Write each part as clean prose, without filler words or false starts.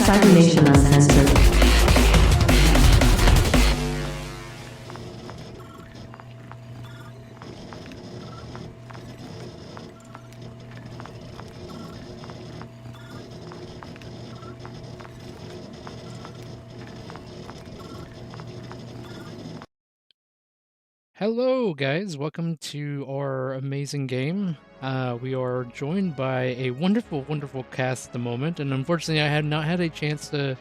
Cybernation Uncensored. Hello guys, welcome to our amazing game. We are joined by a wonderful cast at the moment, and unfortunately I have not had a chance to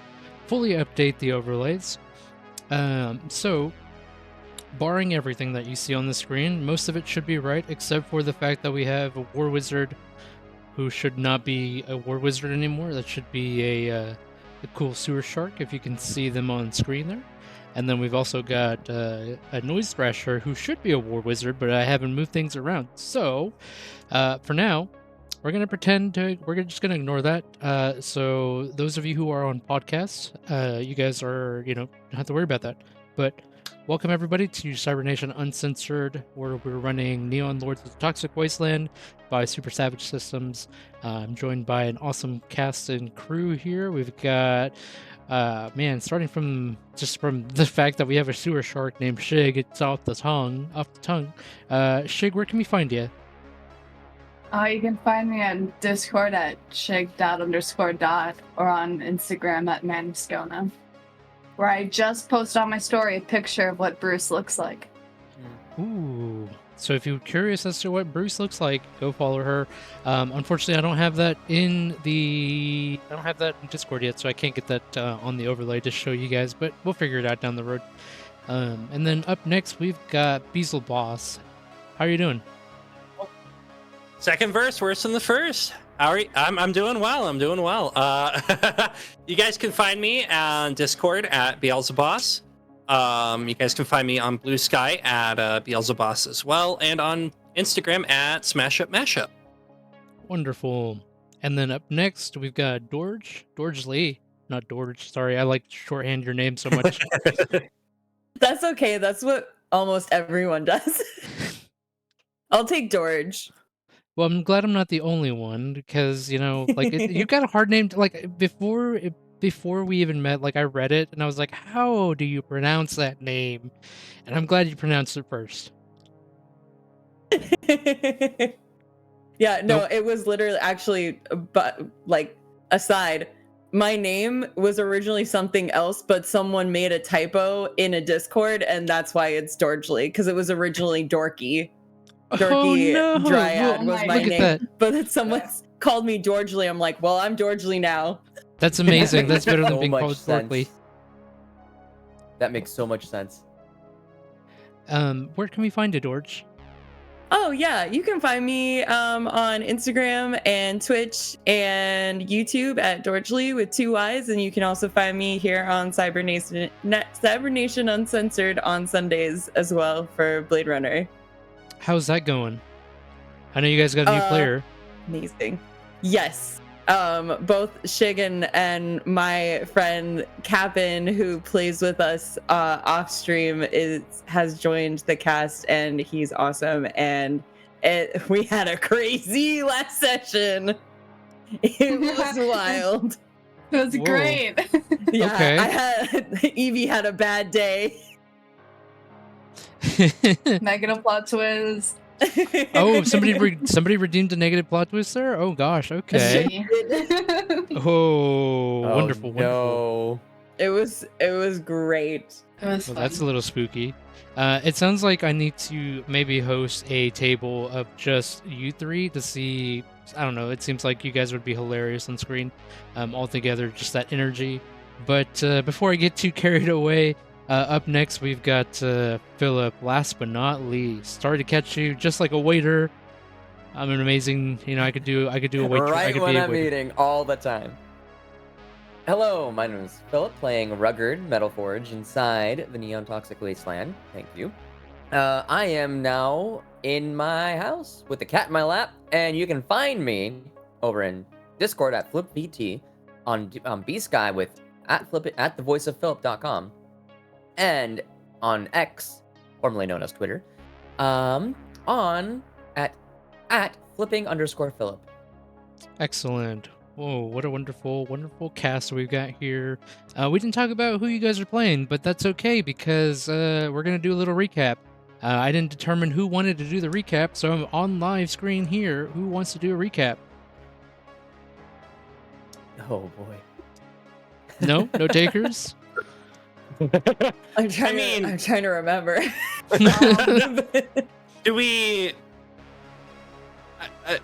fully update the overlays. So, barring everything that you see on the screen, most of it should be right, except for the fact that we have a war wizard who should not be a war wizard anymore. That should be a cool sewer shark, if you can see them on screen there. And then we've also got a noise thrasher who should be a war wizard, but I haven't moved things around. So, for now, we're gonna we're just gonna ignore that. So those of you who are on podcasts, you guys don't have to worry about that. But welcome everybody to Cybernation Uncensored, where we're running Neon Lords of the Toxic Wasteland by Super Savage Systems. I'm joined by an awesome cast and crew here. We've got starting from the fact that we have a sewer shark named Shig, it's off the tongue. Shig, where can we find you? You can find me on Discord at shig._dot or on Instagram at manuscona, where I just posted on my story a picture of what Bruce looks like. Ooh. So if you're curious as to what Bruce looks like, go follow her. Unfortunately, I don't have that in Discord yet, so I can't get that on the overlay to show you guys, but we'll figure it out down the road. And then up next, we've got Beazle Boss. How are you doing? Second verse, worse than the first. I'm doing well. You guys can find me on Discord at Beelzeboss. You guys can find me on Blue Sky at Beelzeboss as well, and on Instagram at SmashUpMashup. Wonderful. And then up next, we've got Dorge Lee. Not Dorge, sorry. I like to shorthand your name so much. That's okay. That's what almost everyone does. I'll take Dorge. Well, I'm glad I'm not the only one, because, you got a hard name. Before we even met, I read it, and I was like, how do you pronounce that name? And I'm glad you pronounced it first. Yeah, no, nope. It was literally actually, aside, my name was originally something else, but someone made a typo in a Discord, and that's why it's Dorgely, because it was originally Dorky. Dryad was my name, but then someone called me Dorgely. I'm like, well, I'm Dorgely now. That's amazing. That's better than being called Dorkly. That makes so much sense. Where can we find you, Dorge? Oh yeah, you can find me on Instagram and Twitch and YouTube at Dorgely with 2 Y's, and you can also find me here on Cybernation Uncensored on Sundays as well for Blade Runner. How's that going? I know you guys got a new player. Amazing. Yes. Both Shigan and my friend Capin, who plays with us off stream, has joined the cast, and he's awesome. And we had a crazy last session. It was wild. It was great. Yeah, okay. Evie had a bad day. Negative plot twist. Oh, somebody redeemed a negative plot twist there? Oh gosh, okay. Oh, wonderful. No. It was great. It was fun. That's a little spooky. It sounds like I need to maybe host a table of just you three to see. I don't know. It seems like you guys would be hilarious on screen, all together. Just that energy. But before I get too carried away, up next we've got Philip. Last but not least, sorry to catch you just like a waiter. I'm an amazing. I could do a waiter. Right when I'm eating all the time. Hello, my name is Philip, playing Rugged Metal Forge inside the Neon Toxic Wasteland. Thank you. I am now in my house with the cat in my lap, and you can find me over in Discord at FlipVT, on BSky with at thevoiceofphilip.com, and on X, formerly known as Twitter, on at flipping_Philip. Excellent. Whoa, what a wonderful, wonderful cast we've got here. We didn't talk about who you guys are playing, but that's okay because we're going to do a little recap. I didn't determine who wanted to do the recap, so I'm on live screen here. Who wants to do a recap? Oh boy. No? No takers? I'm trying to remember. Do we?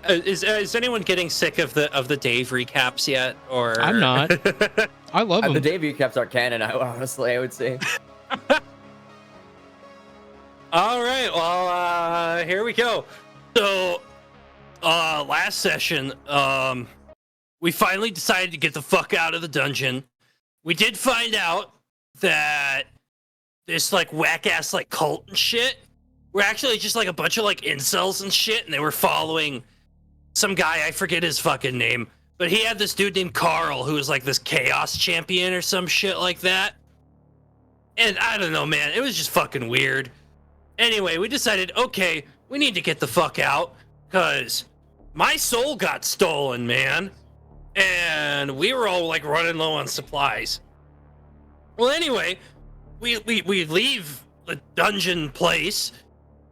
Is anyone getting sick of the Dave recaps yet? Or I'm not. I love them. The Dave recaps are canon, honestly, I would say. All right, well, here we go. So, last session, we finally decided to get the fuck out of the dungeon. We did find out that this, like, whack-ass, like, cult and shit were actually just, like, a bunch of, like, incels and shit, and they were following some guy, I forget his fucking name, but he had this dude named Carl who was, like, this chaos champion or some shit like that. And I don't know, man, it was just fucking weird. Anyway, we decided, okay, we need to get the fuck out, because my soul got stolen, man. And we were all, like, running low on supplies. Well, anyway, we leave the dungeon place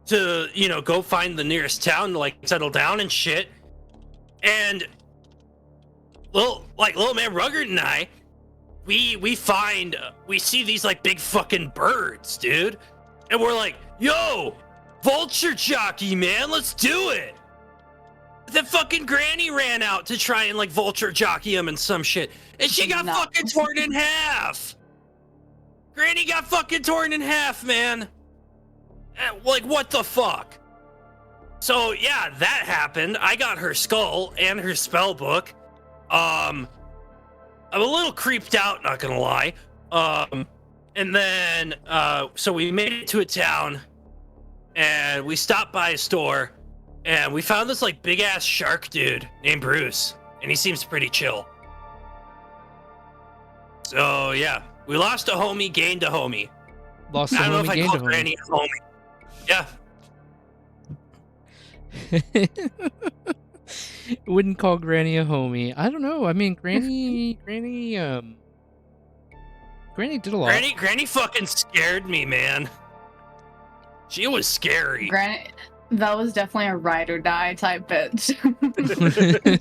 to, you know, go find the nearest town to, like, settle down and shit. And, little man Ruggert and I, we see these, like, big fucking birds, dude. And we're like, yo, vulture jockey, man, let's do it. The fucking granny ran out to try and, like, vulture jockey him and some shit. And she got fucking torn in half. Granny got fucking torn in half, man. Like, what the fuck? So, yeah, that happened. I got her skull and her spell book. I'm a little creeped out, not gonna lie. And then, so we made it to a town, and we stopped by a store, and we found this, like, big-ass shark dude named Bruce, and he seems pretty chill. So, yeah, we lost a homie, gained a homie. Lost a I don't know homie, if I gained a call homie. Granny a homie. Yeah. Wouldn't call Granny a homie. I don't know. I mean, Granny did a lot. Granny fucking scared me, man. She was scary. Granny, that was definitely a ride or die type bitch.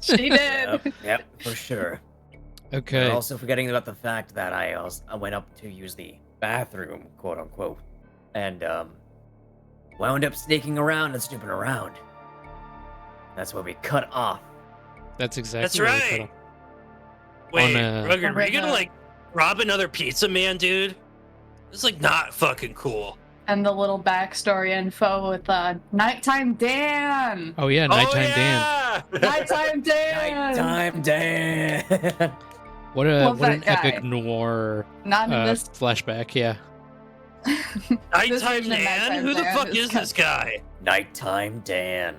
She did. Yep, for sure. Okay. We're also forgetting about the fact that I went up to use the bathroom, quote unquote, and wound up sneaking around and snooping around. That's where we cut off. That's exactly That's what we cut right. off. Wait, On, Rugged, are you gonna, like, rob another pizza man, dude? It's, like, not fucking cool. And the little backstory info with Nighttime Dan. Oh yeah, Nighttime Dan. Dan. Nighttime Dan. Nighttime Dan. What Love an that guy. epic noir Not in this. flashback. Yeah. Nighttime version of Dan? Nighttime Who the Dan fuck is is this guy? Nighttime Dan.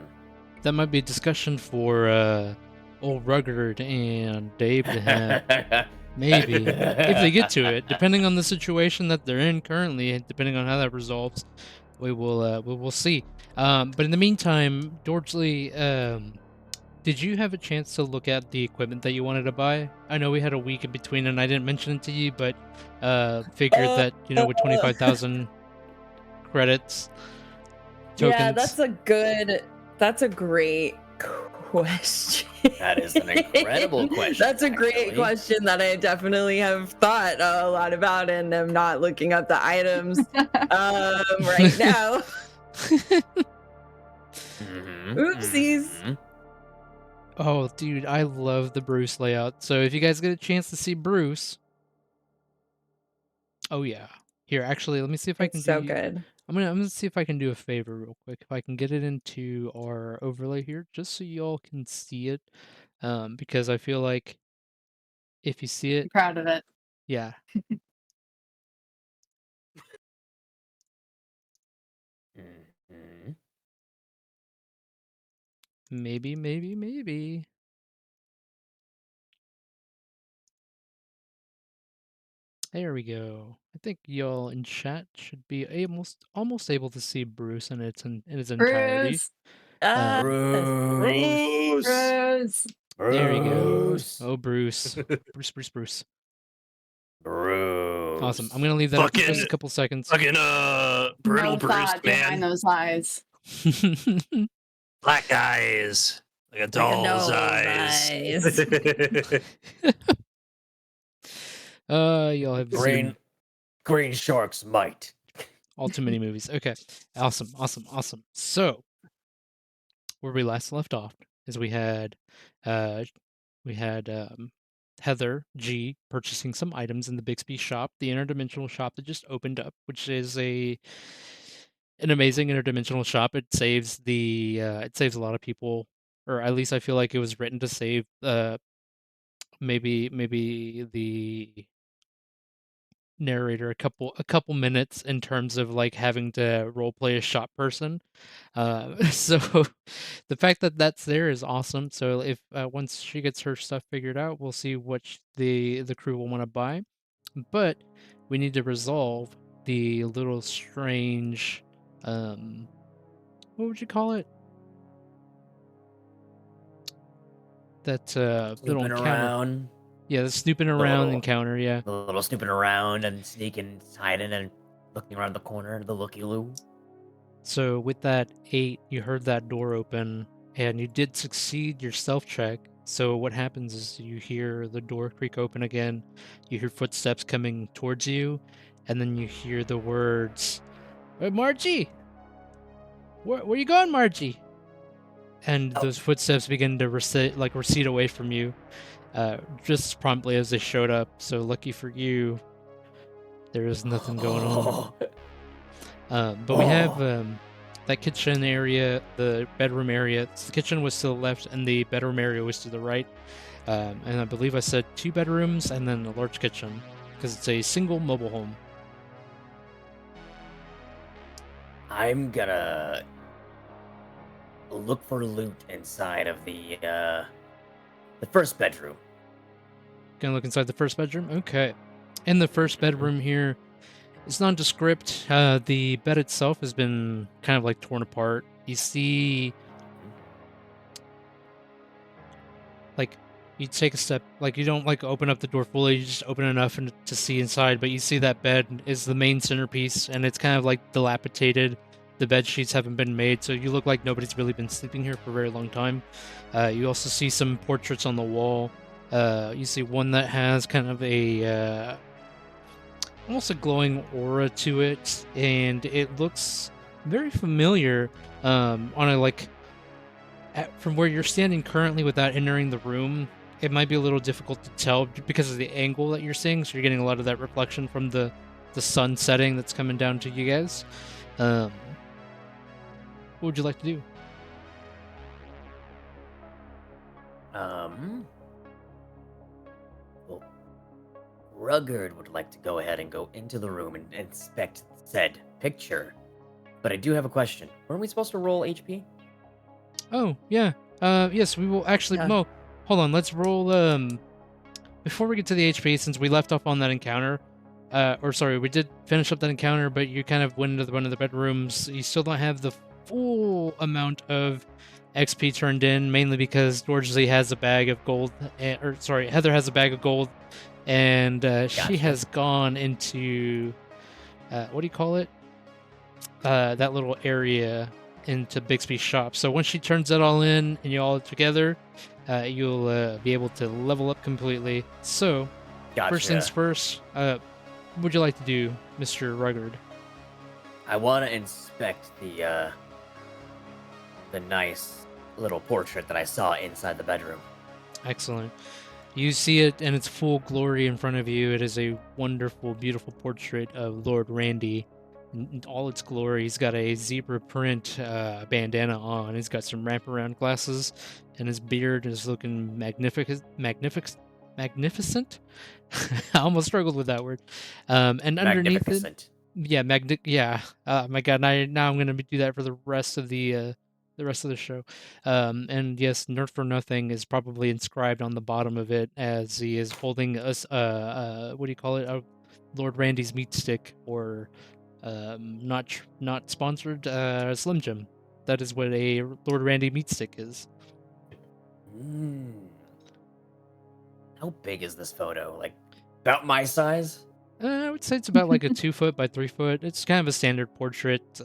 That might be a discussion for old Rugged and Dave to have. Maybe. If they get to it. Depending on the situation that they're in currently, and depending on how that resolves, we will see. But in the meantime, Dorsley, did you have a chance to look at the equipment that you wanted to buy? I know we had a week in between and I didn't mention it to you, but figured that, you know, with 25,000 credits, tokens. Yeah, that's a great question. That is an incredible question. That's a great actually. question that I definitely have thought a lot about, and I'm not looking up the items right now. Mhm, Oopsies. mhm. Oh, dude, I love the Bruce layout. So if you guys get a chance to see Bruce, oh yeah. Here, actually, let me see if I can It's so do. good. I'm gonna see if I can do a favor real quick. If I can get it into our overlay here, just so y'all can see it, because I feel like if you see it, I'm proud of it. yeah. Mhm. Maybe. There we go. I think y'all in chat should be almost able to see Bruce in its entirety. Bruce. Ah, Bruce. Bruce. There you go. Bruce. Oh, Bruce. Bruce. Bruce. Awesome. I'm gonna leave that up for just Fucking- a couple seconds. Fucking brutal No Bruce, thought behind man. those eyes. Black eyes. Like a doll's doll's eyes. Y'all have seen Green sharks might. all too many movies. Okay. Awesome. So, where we last left off is we had Heather G purchasing some items in the Bixby shop, the interdimensional shop that just opened up, which is an amazing interdimensional shop. It saves a lot of people, or at least I feel like it was written to save maybe the narrator a couple minutes in terms of like having to role play a shop person. So the fact that that's there is awesome. So if once she gets her stuff figured out, we'll see what the crew will want to buy. But we need to resolve the little strange, what would you call it? That little Snooping encounter. around. Yeah, the snooping around little- encounter. Yeah. A little snooping around and sneaking, hiding, and looking around the corner, the looky-loo. So with that 8, you heard that door open, and you did succeed your stealth check. So what happens is you hear the door creak open again, you hear footsteps coming towards you, and then you hear the words, "Hey, Margie! Where you going, Margie?" And Oh. those footsteps begin to recede away from you, just as promptly as they showed up. So lucky for you, there is nothing going on. But we have that kitchen area, the bedroom area. The kitchen was to the left, and the bedroom area was to the right. And I believe I said 2 bedrooms and then a large kitchen, because it's a single mobile home. I'm gonna look for loot inside of the first bedroom. Gonna look inside the first bedroom? Okay. In the first bedroom here, it's nondescript. The bed itself has been kind of like torn apart. You see, like, you take a step, like, you don't like open up the door fully, you just open enough to see inside, but you see that bed is the main centerpiece, and it's kind of like dilapidated. The bed sheets haven't been made, so you look like nobody's really been sleeping here for a very long time. You also see some portraits on the wall. You see one that has kind of a almost a glowing aura to it, and it looks very familiar. On a like from where you're standing currently without entering the room, it might be a little difficult to tell because of the angle that you're seeing. So you're getting a lot of that reflection from the sun setting that's coming down to you guys. What would you like to do? Well, Rugged would like to go ahead and go into the room and inspect said picture. But I do have a question. Weren't we supposed to roll HP? Oh, yeah. Yes, we will actually. Yeah. No, hold on. Let's roll. Before we get to the HP, since we left off on that encounter, or sorry, we did finish up that encounter, but you kind of went into one of the bedrooms. You still don't have the full amount of XP turned in, mainly because Dorsley has a bag of gold, Heather has a bag of gold, and she Gotcha. has gone into, what do you call it? That little area into Bixby's shop. So once she turns that all in and you all are together, you'll be able to level up completely. So Gotcha. first things first, what would you like to do, Mr. Rugged? I want to inspect the nice little portrait that I saw inside the bedroom. Excellent. You see it in its full glory in front of you. It is a wonderful, beautiful portrait of Lord Randy in all its glory. He's got a zebra print bandana on. He's got some wraparound glasses, and his beard is looking magnificent. I almost struggled with that word. And underneath it, Magnificent. yeah, my God, now I'm gonna do that for the rest of the show. And yes, Nerd for Nothing is probably inscribed on the bottom of it as he is holding us what do you call it? Lord Randy's meat stick, or not sponsored, Slim Jim. That is what a Lord Randy meat stick is. How big is this photo? Like, about my size? I would say it's about like a 2 foot by 3 foot. It's kind of a standard portrait.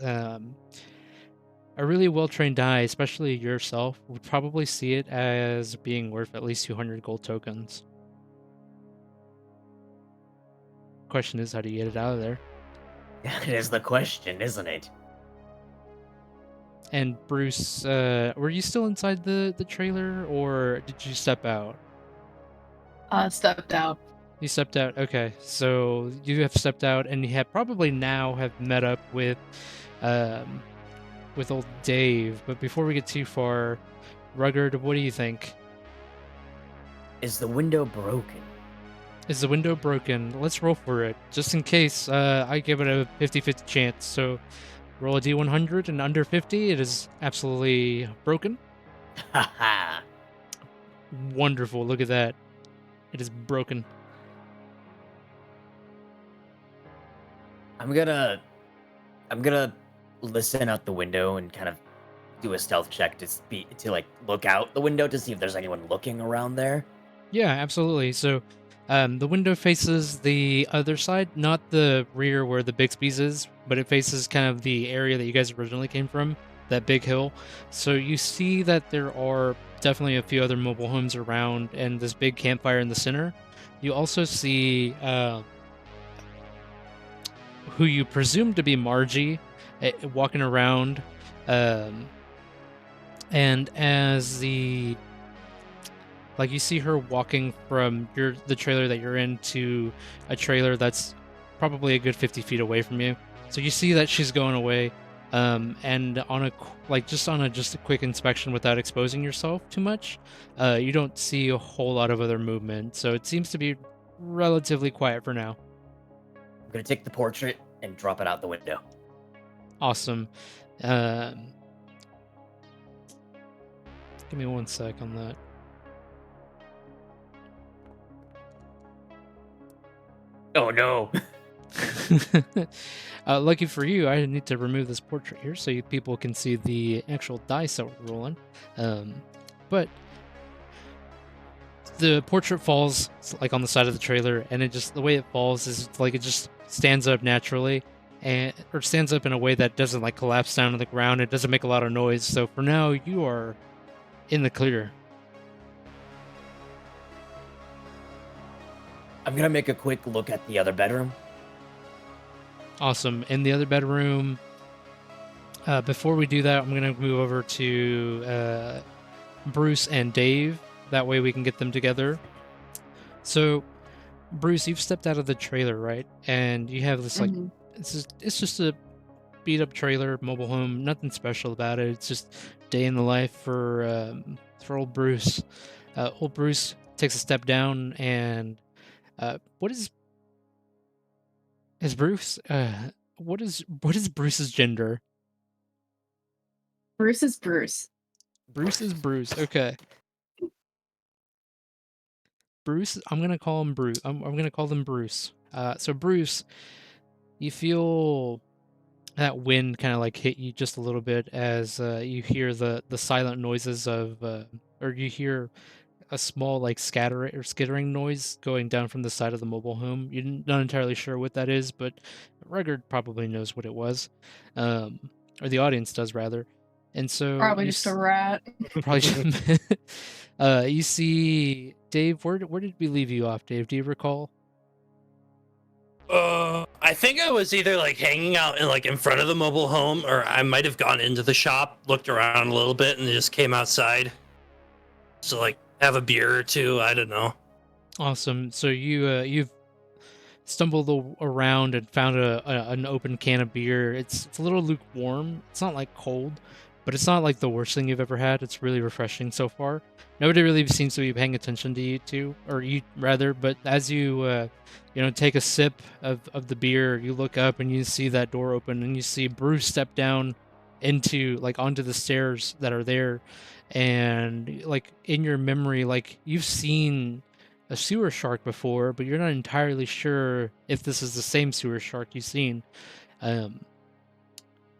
A really well-trained eye, especially yourself, would probably see it as being worth at least 200 gold tokens. Question is, how do you get it out of there? That is the question, isn't it? And Bruce, were you still inside the trailer, or did you step out? Stepped out. You stepped out. Okay, so you have stepped out, and you have probably now have met up with old Dave. But before we get too far, Rugged, what do you think? Is the window broken? Is the window broken? Let's roll for it, just in case. I give it a 50-50 chance. So roll a d100, and under 50, it is absolutely broken. Haha. Wonderful. Look at that. It is broken. I'm gonna listen out the window and kind of do a stealth check to like look out the window to see if there's anyone looking around there. Yeah, absolutely. So the window faces the other side, not the rear where the Bixby's is, but it faces kind of the area that you guys originally came from, that big hill. So you see that there are definitely a few other mobile homes around and this big campfire in the center. You also see who you presume to be Margie walking around. And as the... Like, you see her walking from the trailer that you're in to a trailer that's probably a good 50 feet away from you. So you see that she's going away, and on just a quick inspection without exposing yourself too much, you don't see a whole lot of other movement. So it seems to be relatively quiet for now. I'm gonna take the portrait and drop it out the window. Awesome. Give me 1 sec on that. Oh no. Lucky for you, I need to remove this portrait here so people can see the actual dice that we're rolling. But the portrait falls like on the side of the trailer, and the way it falls is like it just stands up naturally, or stands up in a way that doesn't like collapse down to the ground. It doesn't make a lot of noise. So for now, you are in the clear. I'm gonna make a quick look at the other bedroom. Awesome. In the other bedroom, before we do that, I'm going to move over to Bruce and Dave. That way we can get them together. So, Bruce, you've stepped out of the trailer, right? And you have this, like, it's just a beat-up trailer, mobile home, nothing special about it. It's just day in the life for old Bruce. Old Bruce takes a step down, and what is Bruce? What is Bruce's gender? Bruce is Bruce. Bruce is Bruce. Okay. Bruce, I'm gonna call him Bruce. I'm gonna call them Bruce. So Bruce, you feel that wind kind of like hit you just a little bit as you hear the silent noises of, or you hear a small like skittering noise going down from the side of the mobile home. You're not entirely sure what that is, but Rugged probably knows what it was, or the audience does rather. And so Probably just a rat. Probably just, you see Dave. Where did we leave you off, Dave? Do you recall? I think I was either like hanging out in front of the mobile home, or I might have gone into the shop, looked around a little bit, and just came outside. So like have a beer or two. I don't know. Awesome. So you've stumbled around and found an open can of beer. It's a little lukewarm. It's not like cold, but it's not like the worst thing you've ever had. It's really refreshing so far. Nobody really seems to be paying attention to you two, or you rather. But as you take a sip of the beer, you look up and you see that door open, and you see Bruce step down onto the stairs that are there, and like in your memory, like you've seen a sewer shark before, but you're not entirely sure if this is the same sewer shark you've seen.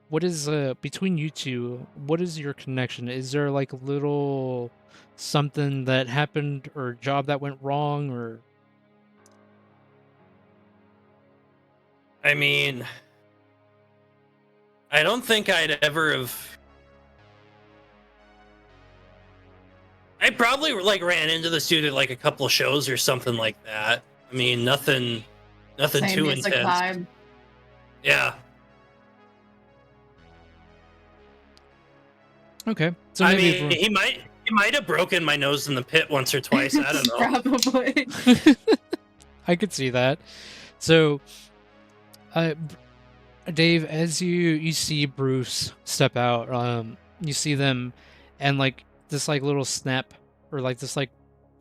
What what is between you two? What is your connection? Is there like a little something that happened or a job that went wrong or? I mean, I don't think I'd ever have. I probably like ran into this dude at like a couple of shows or something like that. I mean, nothing Same too music intense. vibe. Yeah. Okay, so I maybe mean, he might have broken my nose in the pit once or twice. I don't know. Probably. I could see that. So, Dave, as you see Bruce step out, you see them, and like this like little snap or like this like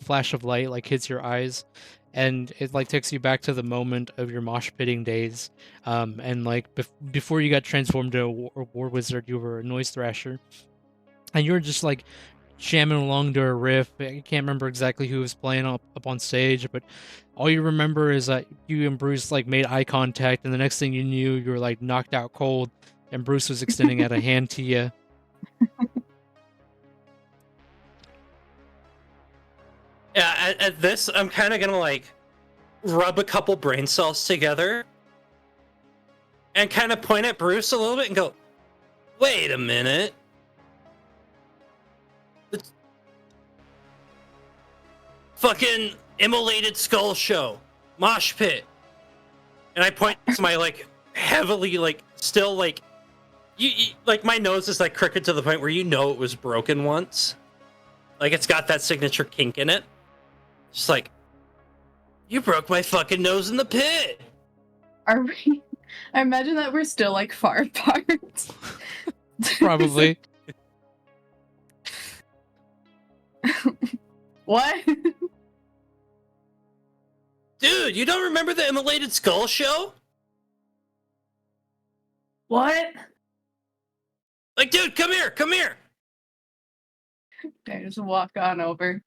flash of light like hits your eyes, and it like takes you back to the moment of your mosh pitting days, and like before you got transformed into a war wizard, you were a noise thrasher, and you were just like jamming along to a riff. I can't remember exactly who was playing up on stage, but all you remember is that you and Bruce like made eye contact, and the next thing you knew, you were like knocked out cold, and Bruce was extending out a hand to you. Yeah, at this, I'm kind of gonna like rub a couple brain cells together and kind of point at Bruce a little bit and go, "Wait a minute." Fucking immolated skull show, mosh pit, and I point to my like heavily like still like you like my nose is like crooked to the point where you know it was broken once, like it's got that signature kink in it. Just like, you broke my fucking nose in the pit. Are we? I imagine that we're still like far apart. Probably. What? Dude, you don't remember the immolated skull show? What? Like, dude, come here, come here. I just walk on over.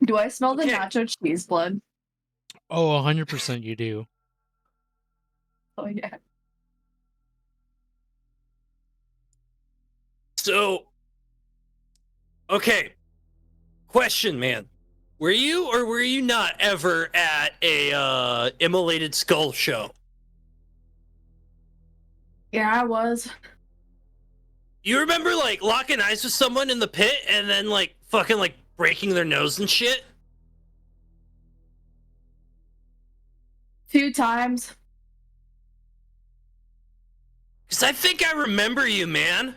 Do I smell the Okay. nacho cheese blood? Oh, 100% you do. Oh yeah. So, okay. Question, man. Were you or were you not ever at a immolated skull show? Yeah, I was. You remember like locking eyes with someone in the pit and then like fucking like breaking their nose and shit? Few times. Cause I think I remember you, man.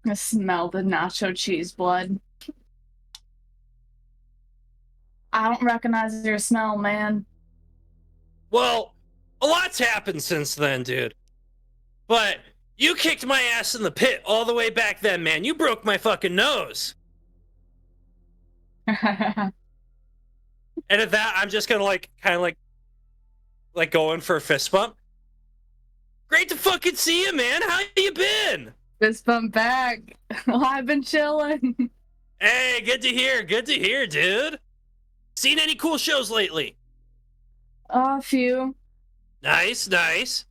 I smell the nacho cheese blood. I don't recognize your smell, man. Well, a lot's happened since then, dude. But you kicked my ass in the pit all the way back then, man. You broke my fucking nose. And at that, I'm just gonna like kind of like going for a fist bump. Great to fucking see you, man. How you been? Fist bump back. I've been chilling. Hey, good to hear. Good to hear, dude. Seen any cool shows lately? A few. Nice, nice.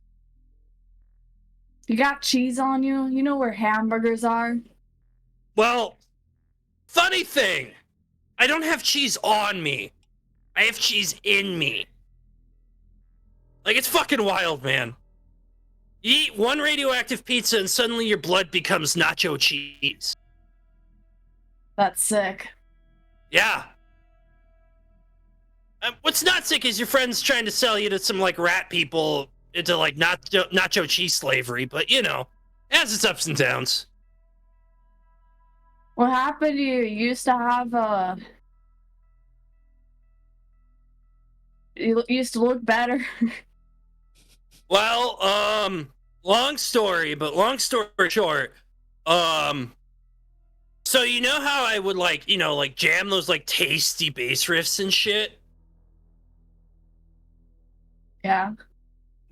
You got cheese on you? You know where hamburgers are? Well, funny thing, I don't have cheese on me. I have cheese in me. Like, it's fucking wild, man. You eat one radioactive pizza and suddenly your blood becomes nacho cheese. That's sick. Yeah. What's not sick is your friend's trying to sell you to some, like, rat people into, like, nacho cheese slavery, but, you know, it has its ups and downs. What happened to you? You used to have you used to look better. Well, long story short, so you know how I would like, you know, like jam those like tasty bass riffs and shit? Yeah.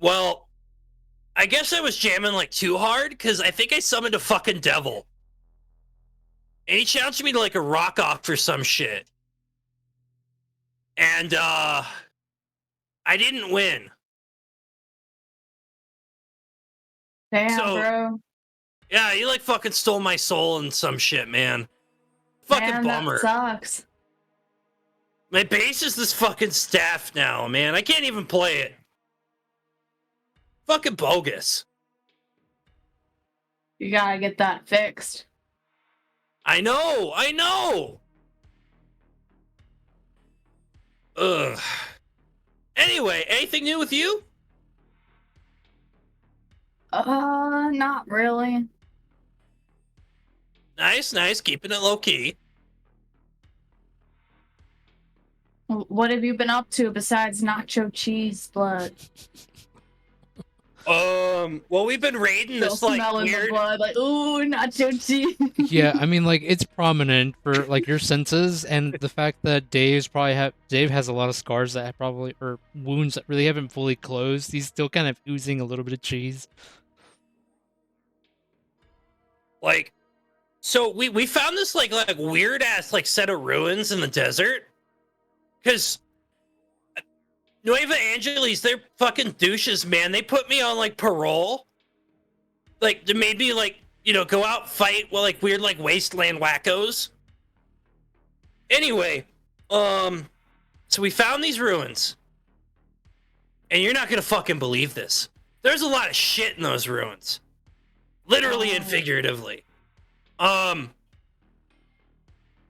Well, I guess I was jamming like too hard because I think I summoned a fucking devil. And he challenged me to like a rock off or some shit. And I didn't win. Damn, So- bro. Yeah, you like fucking stole my soul and some shit, man. Fucking Man, bummer. that sucks. My base is this fucking staff now, man. I can't even play it. Fucking bogus. You gotta get that fixed. I know. Ugh. Anyway, anything new with you? Not really. Nice, keeping it low key. What have you been up to besides nacho cheese blood? Well, we've been raiding Still this like smelling the weird. blood, like, ooh, nacho cheese. Yeah, I mean, like, it's prominent for like your senses, and the fact that Dave has a lot of scars that probably, or wounds that really haven't fully closed. He's still kind of oozing a little bit of cheese. Like, so we found this like weird ass like set of ruins in the desert, because Nueva Angeles, they're fucking douches, man. They put me on like parole, like they made me like, you know, go out fight with like weird like wasteland wackos. Anyway, so we found these ruins, and you're not gonna fucking believe this. There's a lot of shit in those ruins, literally and figuratively.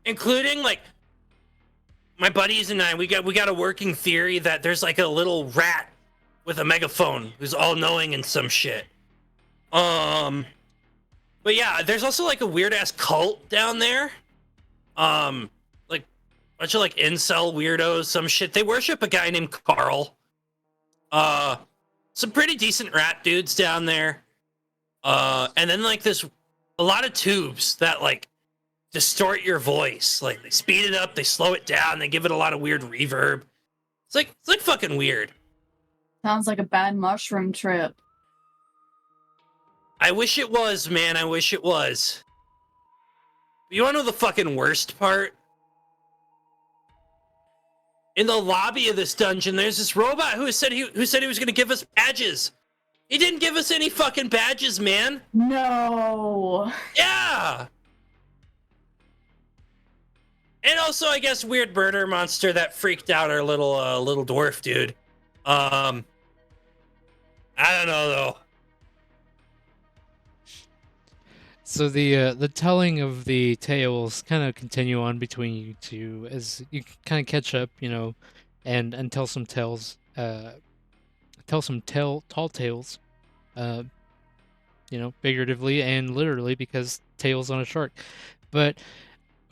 Including like my buddies and I, we got a working theory that there's like a little rat with a megaphone who's all knowing and some shit. But yeah, there's also like a weird ass cult down there. Like bunch of like incel weirdos, some shit. They worship a guy named Carl. Some pretty decent rat dudes down there. And then like a lot of tubes that like distort your voice. Like they speed it up, they slow it down, they give it a lot of weird reverb. It's like fucking weird. Sounds like a bad mushroom trip. I wish it was, man. I wish it was. You wanna know the fucking worst part? In the lobby of this dungeon, there's this robot who said he was gonna give us badges. He didn't give us any fucking badges, man. No. Yeah. And also, I guess, weird murder monster that freaked out our little dwarf dude. I don't know though. So the telling of the tales kind of continue on between you two as you kind of catch up, you know, and tell some tales, tall tales, you know, figuratively and literally, because tales on a shark. But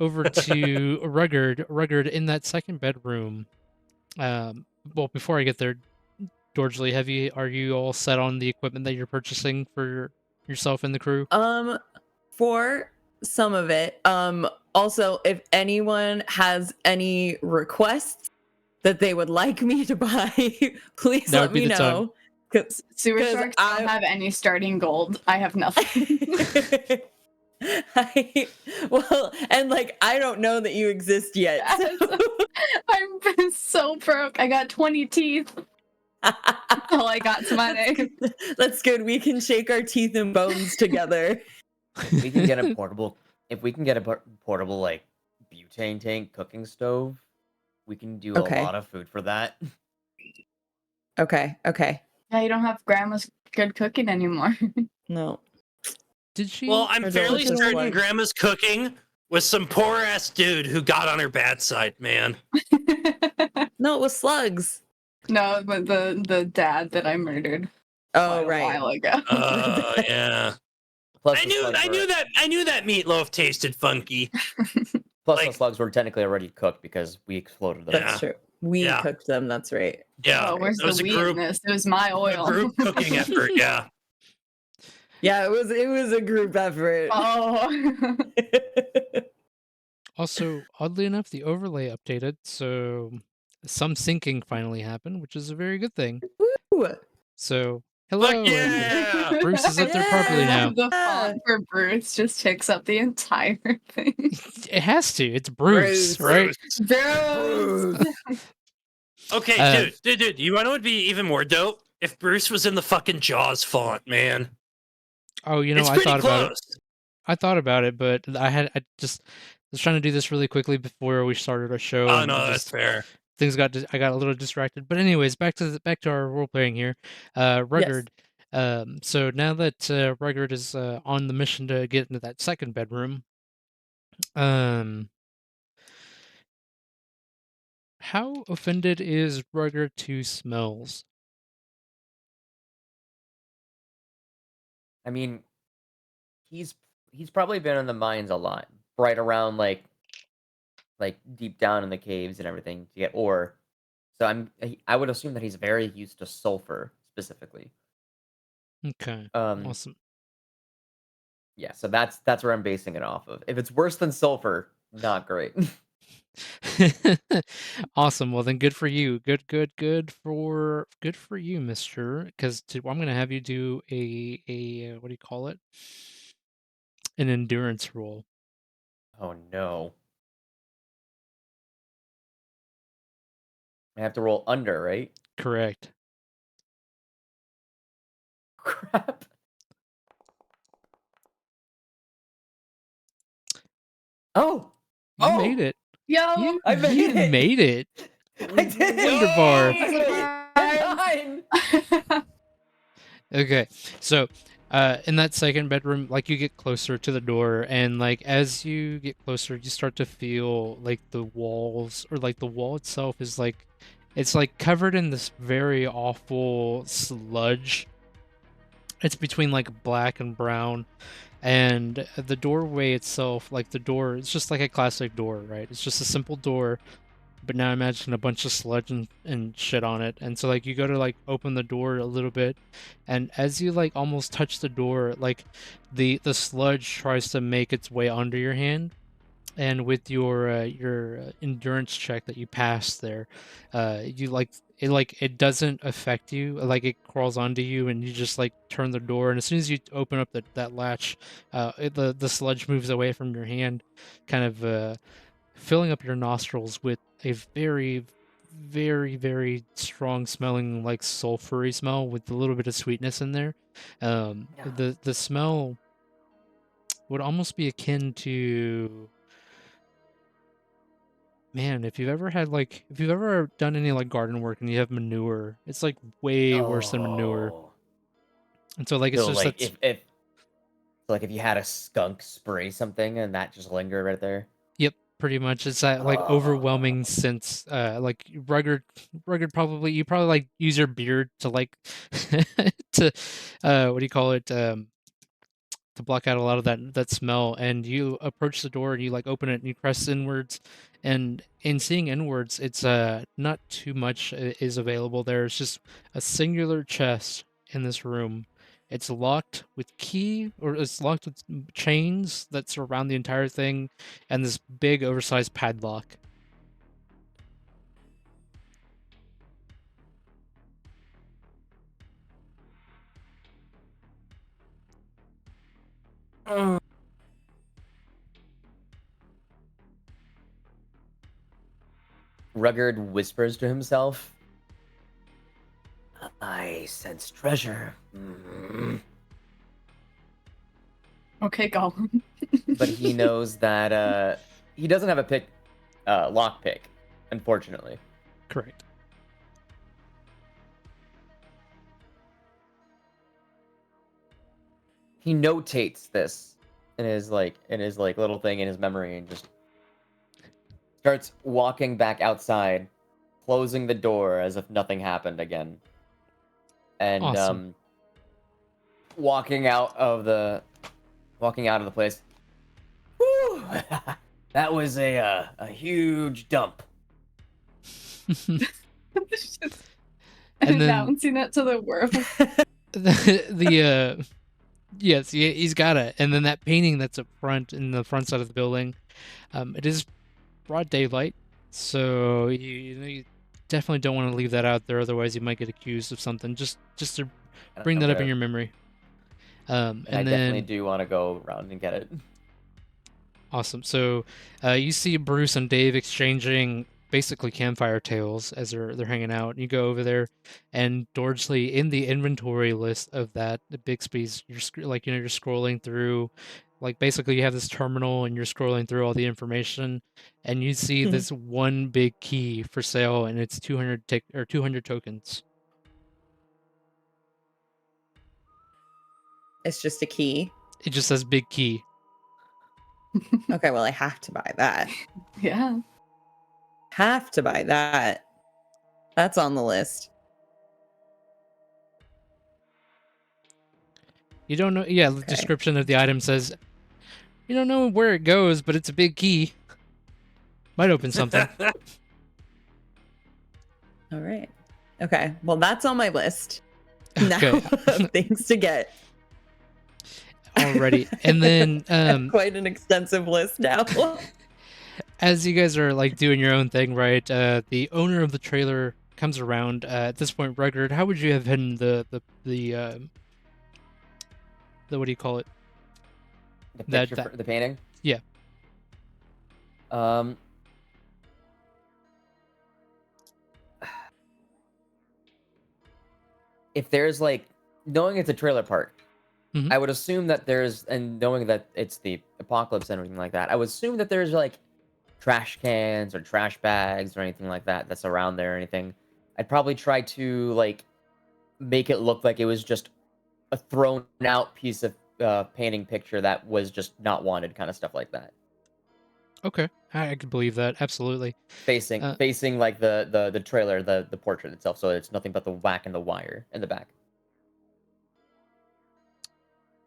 over to Rugged in that second bedroom. Well, before I get there, Dorsley, are you all set on the equipment that you're purchasing for yourself and the crew? For some of it. Also, if anyone has any requests that they would like me to buy, please That let would be me the time. know. 'Cause- Sewer 'Cause sharks don't have any starting gold. I have nothing. well, and like I don't know that you exist yet. So. I'm so broke. I got 20 teeth. All I got to my name. That's good. We can shake our teeth and bones together. We can get a portable. If we can get a portable like butane tank cooking stove, we can do Okay. a lot of food for that. Okay. Yeah, you don't have grandma's good cooking anymore. No. Did she? Well, I'm Or fairly delicious certain one. Grandma's cooking was some poor ass dude who got on her bad side, man. No, it was slugs. No, but the dad that I murdered Oh, a right. while ago. Yeah. Plus, I the knew slugs that meatloaf tasted funky. Plus, like- the slugs were technically already cooked because we exploded them. Yeah. That's true. We Yeah. cooked them. That's right. Yeah. Oh, where's It was the a wheat group, in this? It was my a oil. group cooking effort. Yeah. Yeah, it was a group effort. Oh. Also, oddly enough, the overlay updated, so some syncing finally happened, which is a very good thing. Woo! So, hello, and yeah! Bruce is up there properly now. The font for Bruce just takes up the entire thing. It has to. It's Bruce, Bruce. right? Bruce. Okay, dude, you want to know what would be even more dope? If Bruce was in the fucking Jaws font, man. Oh, It's I pretty thought about it. close. I thought about it, but I was trying to do this really quickly before we started our show, Oh and no, that's fair. I got a little distracted. But anyways, back to our role playing here. Rugged. So now that Rugged is on the mission to get into that second bedroom, um, how offended is Rugged to smells? I mean, he's probably been in the mines a lot, right around like deep down in the caves and everything to get ore. So I would assume that he's very used to sulfur specifically. Okay, Um, awesome. yeah, so that's where I'm basing it off of. If it's worse than sulfur, not great. Awesome. Well, then, good for you. Good for you, Mister. Because I'm gonna have you do a what do you call it? An endurance roll. Oh no. I have to roll under, right? Correct. Crap. Oh! You made Oh! it. Yo! I made You it! made it. I did it! Wonderbar. Nine! Okay, so in that second bedroom, like you get closer to the door, and like as you get closer, you start to feel like the walls or like the wall itself is like it's like covered in this very awful sludge. It's between like black and brown, and the doorway itself, like the door, it's just like a classic door, right? It's just a simple door, but now imagine a bunch of sludge and shit on it. And so like you go to like open the door a little bit, and as you like almost touch the door, like the sludge tries to make its way under your hand. And with your endurance check that you pass there, you it doesn't affect you. Like it crawls onto you, and you just like turn the door. And as soon as you open up that latch, the sludge moves away from your hand, kind of filling up your nostrils with a very, very, very strong smelling like sulfury smell with a little bit of sweetness in there. The smell would almost be akin to, man, if you've ever done any like garden work and you have manure, it's like way worse than manure. Oh. And so like it's So just like that's if you had a skunk spray something and that just lingered right there. Yep, pretty much. It's that like Oh. overwhelming sense. Like rugged probably you probably like use your beard to like to what do you call it? To block out a lot of that smell. And you approach the door and you like open it and you press inwards, and in seeing inwards, it's not too much is available there. It's just a singular chest in this room. It's locked with key, or it's locked with chains that surround the entire thing, and this big oversized padlock. Rugged whispers to himself. I sense treasure. Okay, go. But he knows that he doesn't have a lock pick, unfortunately. Correct. He notates this in his little thing in his memory and just starts walking back outside, closing the door as if nothing happened again. And Awesome. walking out of the place. Whew! That was a huge dump. And then Announcing it to the world. the yes, he's got it. And then that painting that's up front in the front side of the building, it is broad daylight, so you definitely don't want to leave that out there, otherwise you might get accused of something. Just to bring that up in your memory. And I definitely do want to go around and get it. Awesome. So you see Bruce and Dave exchanging basically campfire tales as they're hanging out. And you go over there, and Dordsley in the inventory list of that the Bixby's, you're you're scrolling through, like basically you have this terminal and you're scrolling through all the information, and you see this one big key for sale, and it's 200 tokens. It's just a key. It just says big key. Okay, well, I have to buy that. Yeah. Have to buy that. That's on the list. You don't know. Yeah, the description of the item says, you don't know where it goes, but it's a big key. Might open something. All right. Okay. Well, that's on my list. Okay. Now of things to get. Already. And then Quite an extensive list now. as you guys are like doing your own thing, right? The owner of the trailer comes around. At this point, Rugged, how would you have hidden the what do you call it? The picture the painting? Yeah. If there's like, knowing it's a trailer park, Mhm. I would assume that there's, and knowing that it's the apocalypse and everything like that, I would assume that there's like trash cans or trash bags or anything like that that's around there or anything. I'd probably try to like make it look like it was just a thrown out piece of painting picture that was just not wanted, kind of stuff like that. Okay, I could believe that, absolutely. Facing like the trailer, the portrait itself, so it's nothing but the whack and the wire in the back.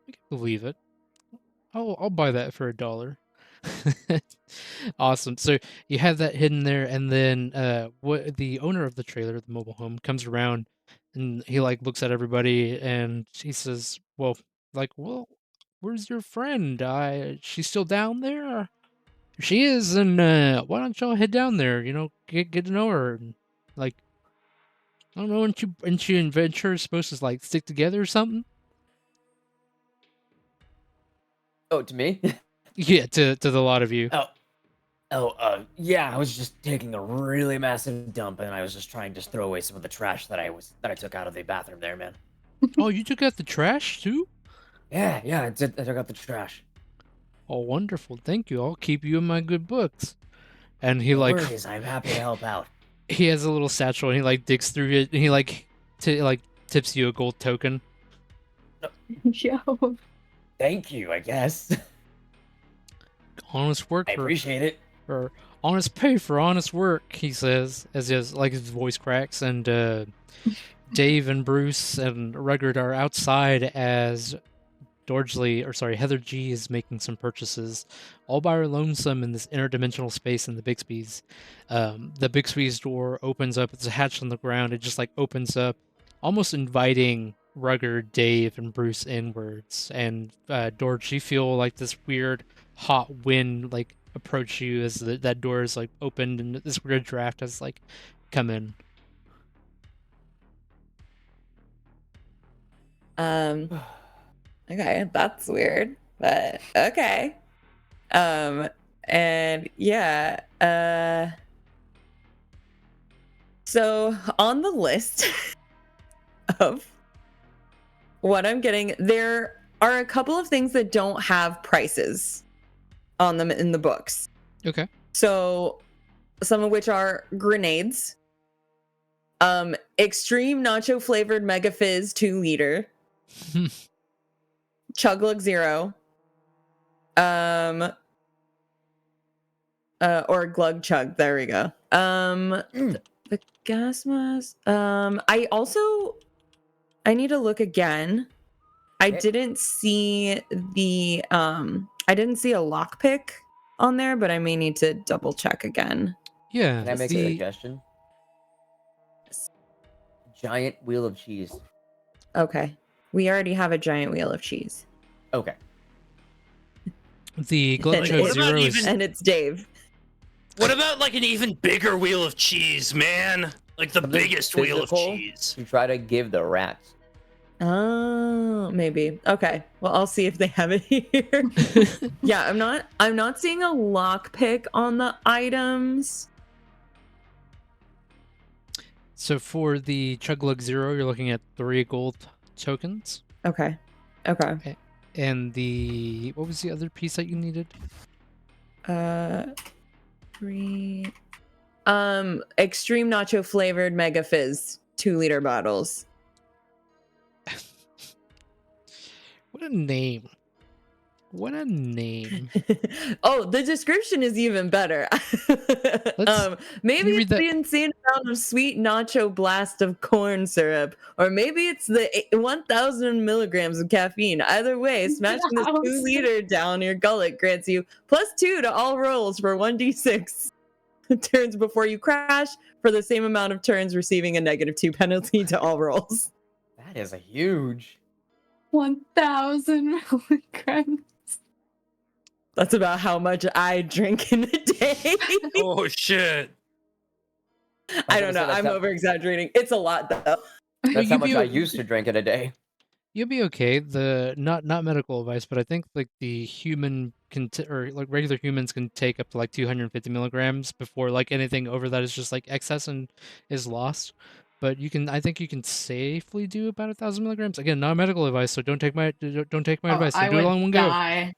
I can believe it. I'll buy that for $1. Awesome. So you have that hidden there, and then what the owner of the trailer, the mobile home, comes around and he like looks at everybody and he says, well, where's your friend? She's still down there? She is, and why don't y'all head down there? You know, get to know her. And, like, I don't know, aren't you and Venture supposed to like stick together or something? Oh, to me? Yeah, to the lot of you. Yeah, I was just taking a really massive dump, and I was just trying to throw away some of the trash that I took out of the bathroom there, man. Oh, you took out the trash too? Yeah, I took out the trash. Oh, wonderful! Thank you. I'll keep you in my good books. And he No like worries, I'm happy to help out. he has a little satchel and he like digs through it and he like tips you a gold token. Yo. Thank you, I guess. Honest work I appreciate it. or honest pay for honest work, he says, as his voice cracks. And Dave and Bruce and Rugged are outside as Heather G is making some purchases all by her lonesome in this interdimensional space in the Bixby's. The Bixby's door opens up. It's a hatch on the ground. It just like opens up, almost inviting Rugged, Dave, and Bruce inwards. And Dorj, you feel like this weird hot wind like approach you as that door is like opened and this weird draft has like come in. Okay, that's weird, but okay. And yeah, so on the list of what I'm getting, there are a couple of things that don't have prices on them in the books. Okay. So some of which are grenades, extreme nacho flavored Mega Fizz 2 liter, Chug Lug Zero, or Glug Chug. There we go. The gas mask. I need to look again. I didn't see the I didn't see a lockpick on there, but I may need to double check again. Yeah. Can I make a suggestion? Giant wheel of cheese. Okay. We already have a giant wheel of cheese. Okay. The Glug Chug What about Zero is... even- And it's Dave. What about like an even bigger wheel of cheese, man? Like the Something biggest wheel of physical cheese. To try to give the rats. Oh, maybe. Okay. Well, I'll see if they have it here. Yeah, I'm not seeing a lockpick on the items. So for the Chuglug Zero, you're looking at 3 gold tokens. Okay. And the what was the other piece that you needed? 3. Extreme nacho flavored Mega Fizz 2-liter bottles. What a name. What a name. Oh, the description is even better. Maybe read it's that? the insane amount of sweet nacho blast of corn syrup, or maybe it's the 1,000 milligrams of caffeine. Either way, smashing this 2-liter down your gullet grants you +2 to all rolls for 1d6 turns before you crash, for the same amount of turns, receiving a -2 penalty to all rolls. That is a huge. 1,000 milligrams. That's about how much I drink in a day. Oh shit! I don't know. I'm over exaggerating. It's a lot though. That's how much I used to drink in a day. You'll be okay. The not medical advice, but I think like the human can or like regular humans can take up to like 250 milligrams before like anything over that is just like excess and is lost. But I think you can safely do about 1,000 milligrams. Again, not medical advice, so don't take my advice. So I do it all in one would go. die.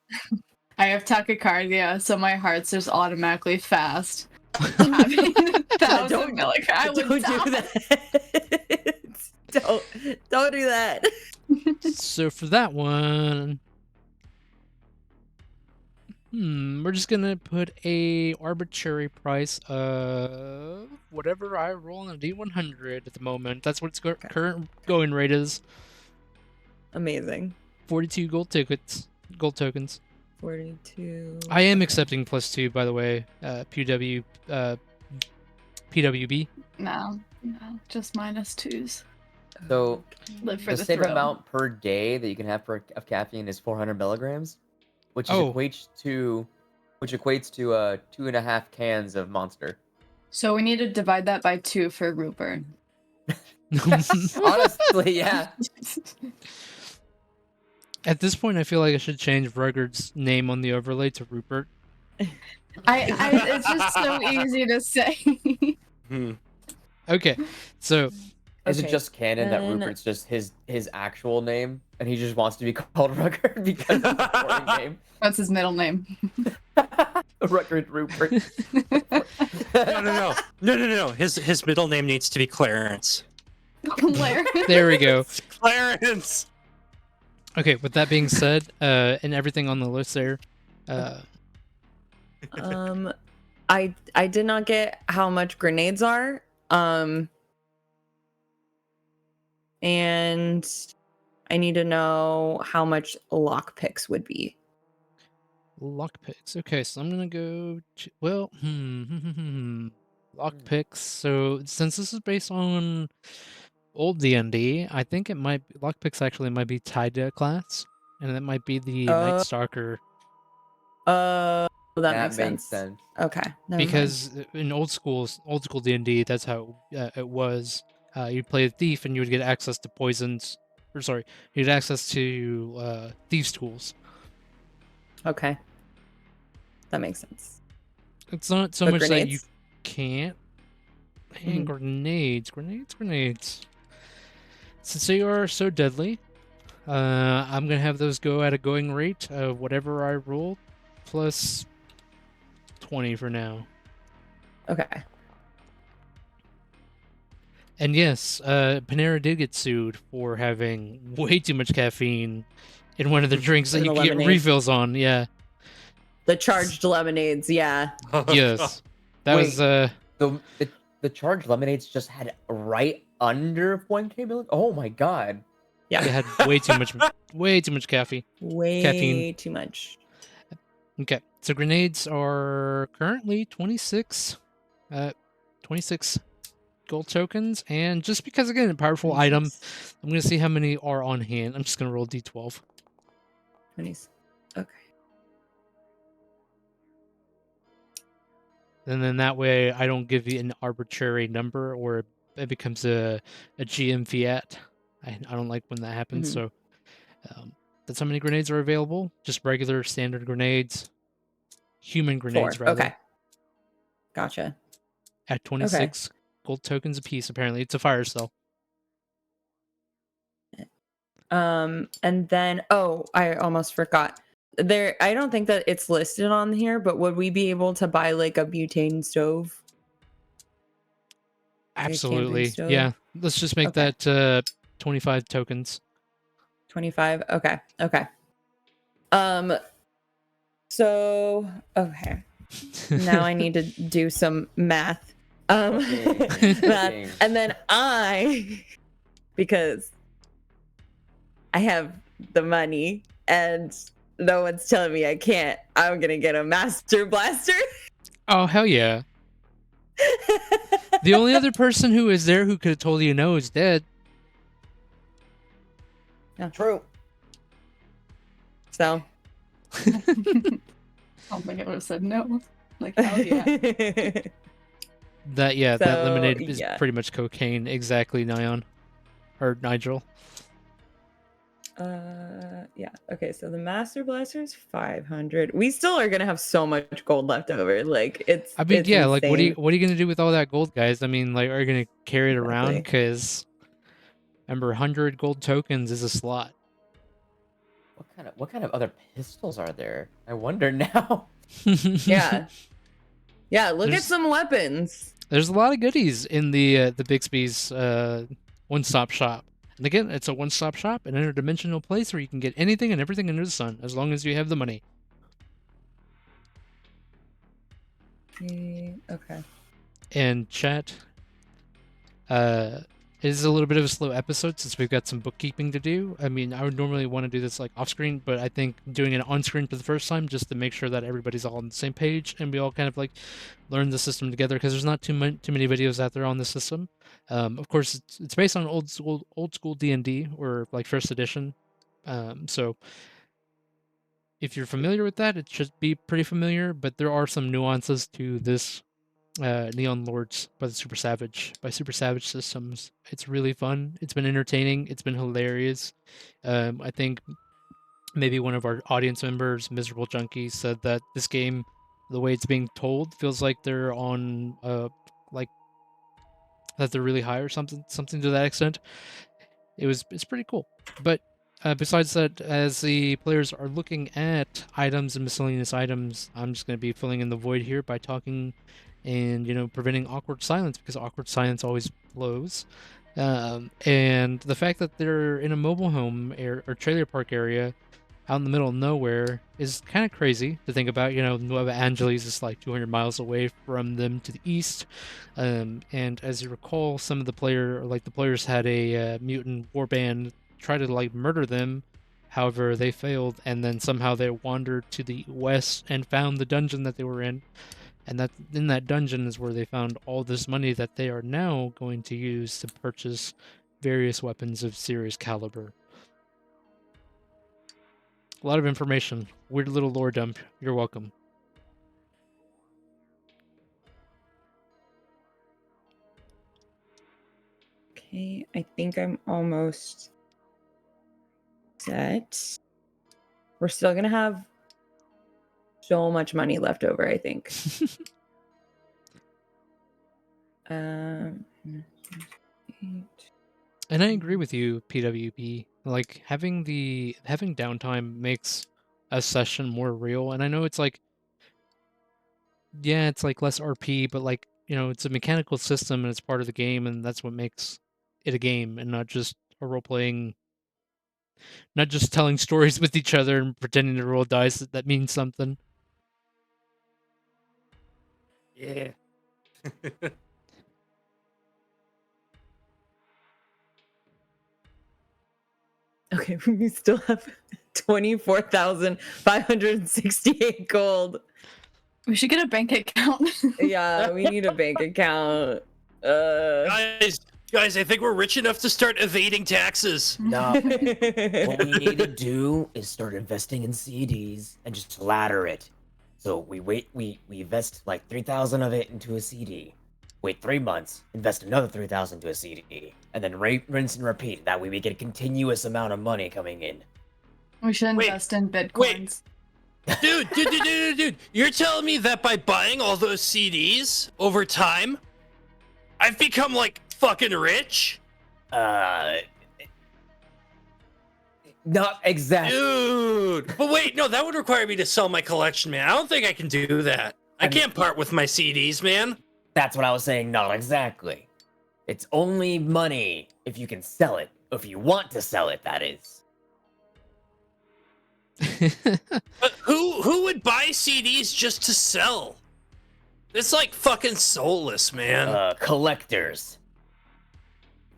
I have tachycardia, so my heart's just automatically fast. Having 1,000 milligrams, I would Don't die. do that. Don't do that. So for that one, we're just gonna put a arbitrary price of whatever I roll on a D100 at the moment. That's what its current going rate is. Amazing. 42 gold tokens. 42. I am accepting +2, by the way. PWB. No, just -2s. So Live for the the safe thrill. amount per day that you can have of caffeine is 400 milligrams, which equates to 2.5 cans of Monster. So we need to divide that by 2 for Rupert. Honestly, yeah. At this point, I feel like I should change Ruggard's name on the overlay to Rupert. It's just so easy to say. Okay, so Is it Okay, just canon that then- Rupert's just his actual name, and he just wants to be called Ruggard because it's a boring name? That's his middle name. Ruggard Rupert. No. His middle name needs to be Clarence. Blair. there we go. Clarence. Okay, with that being said, and everything on the list there, I did not get how much grenades are. And I need to know how much lockpicks would be. lockpicks. Okay, so I'm gonna go. Lockpicks. So since this is based on old D&D, I think it might lockpicks actually might be tied to a class, and that might be the Night Stalker. That That makes sense. Okay. never mind. Because in old school D&D, that's how it was. You'd play a thief and you would get access to you'd get access to thieves' tools. Okay. That makes sense. It's not so But much that you grenades? can't. Man, grenades. Since they are so deadly, I'm gonna have those go at a going rate of whatever I roll, plus 20 for now. Okay. And yes, Panera did get sued for having way too much caffeine in one of the drinks that In you the can get lemonade. refills on. Yeah. The charged lemonades, yeah. Yes. That Wait. was The charged lemonades just had right under 1K milligrams. Oh my god. Yeah. it had way too much caffeine. Way Caffeine. too much. Okay. So grenades are currently 26 gold tokens, and just because again a powerful item, I'm gonna see how many are on hand. I'm just gonna roll D12. 20s. Okay. And then that way I don't give you an arbitrary number or it becomes a GM fiat. I don't like when that happens. Mhm. So that's how many grenades are available. Just regular standard grenades. Human 4. grenades rather. Okay. Gotcha. At 26 gold tokens apiece. Apparently, it's a fire sale. And then I almost forgot. I don't think that it's listed on here, but would we be able to buy like a butane stove? Like a camping Absolutely. stove? Yeah. Let's just make Okay. that 25 tokens. 25. Okay. So okay. Now I need to do some math. Okay. Math. And then because I have the money and no one's telling me I can't, I'm gonna get a master blaster. Oh, hell yeah. The only other person who is there who could have told you no is dead. True. So Oh my god, I would have said no. Like, oh yeah. That So, lemonade is yeah. pretty much cocaine. Exactly, Nyan. Or Nigel. Yeah. Okay, so the master blaster is 500. We still are gonna have so much gold left over. Like it's I mean, it's yeah, like what are insane. you gonna do with all that gold, guys? I mean, like, are you gonna carry it around? Exactly. Because remember, 100 gold tokens is a slot. What kind of other pistols are there? I wonder now. Yeah. Yeah, look at There's- some weapons. There's a lot of goodies in the Bixby's one-stop shop. And again, it's a one-stop shop, an interdimensional place where you can get anything and everything under the sun, as long as you have the money. Okay. And chat, it is a little bit of a slow episode since we've got some bookkeeping to do. I mean, I would normally want to do this like off-screen, but I think doing it on-screen for the first time just to make sure that everybody's all on the same page and we all kind of like learn the system together, because there's not too many videos out there on the system. Of course, it's based on old school D&D or like first edition. So if you're familiar with that, it should be pretty familiar, but there are some nuances to this Neon Lords by Super Savage Systems. It's really fun. It's been entertaining. It's been hilarious. I think maybe one of our audience members, Miserable Junkie, said that this game, the way it's being told, feels like they're on like that they're really high or something to that extent. It's pretty cool. But besides that, as the players are looking at items and miscellaneous items, I'm just going to be filling in the void here by talking and, you know, preventing awkward silence, because awkward silence always blows. And the fact that they're in a mobile home or trailer park area out in the middle of nowhere is kind of crazy to think about. You know, Nueva Angeles is like 200 miles away from them to the east. And as you recall, some of the players had a mutant warband try to like murder them. However, they failed, and then somehow they wandered to the west and found the dungeon that they were in. And that in that dungeon is where they found all this money that they are now going to use to purchase various weapons of serious caliber. A lot of information. Weird little lore dump. You're welcome. Okay, I think I'm almost set. We're still gonna have so much money left over, I think. And I agree with you, PWP. Like having downtime makes a session more real. And I know it's like, yeah, it's like less RP, but like, you know, it's a mechanical system and it's part of the game, and that's what makes it a game and not just a role playing, not just telling stories with each other and pretending to roll dice that means something. Yeah. Okay, we still have 24,568 gold. We should get a bank account. Yeah, we need a bank account. Guys, I think we're rich enough to start evading taxes. No. What we need to do is start investing in CDs and just ladder it. So we invest like 3,000 of it into a CD. Wait 3 months, invest another 3,000 into a CD, and then rinse and repeat. That way we get a continuous amount of money coming in. We should Wait, invest in bitcoins. Dude, you're telling me that by buying all those CDs over time, I've become like fucking rich. Not exactly. Dude. But wait, no, that would require me to sell my collection, man. I don't think I can do that. I can't part with my CDs, man. That's what I was saying. Not exactly. It's only money if you can sell it. If you want to sell it, that is. But who would buy CDs just to sell? It's like fucking soulless, man. Collectors.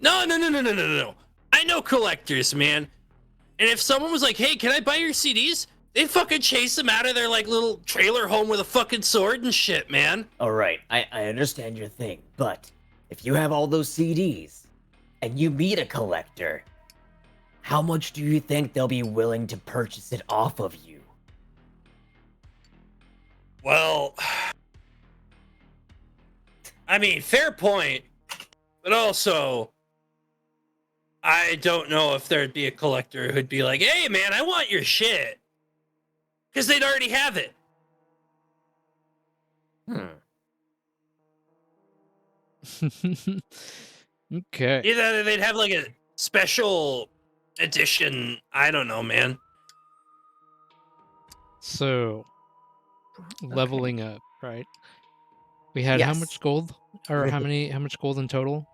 No. I know collectors, man. And if someone was like, "Hey, can I buy your CDs?" They'd fucking chase them out of their like little trailer home with a fucking sword and shit, man. All right, I understand your thing, but if you have all those CDs and you meet a collector, how much do you think they'll be willing to purchase it off of you? Well, I mean, fair point, but also, I don't know if there'd be a collector who'd be like, "Hey, man, I want your shit," because they'd already have it. Okay. Either they'd have like a special edition. I don't know, man. So, leveling up, right? We had how Yes. much gold, or how much gold in total?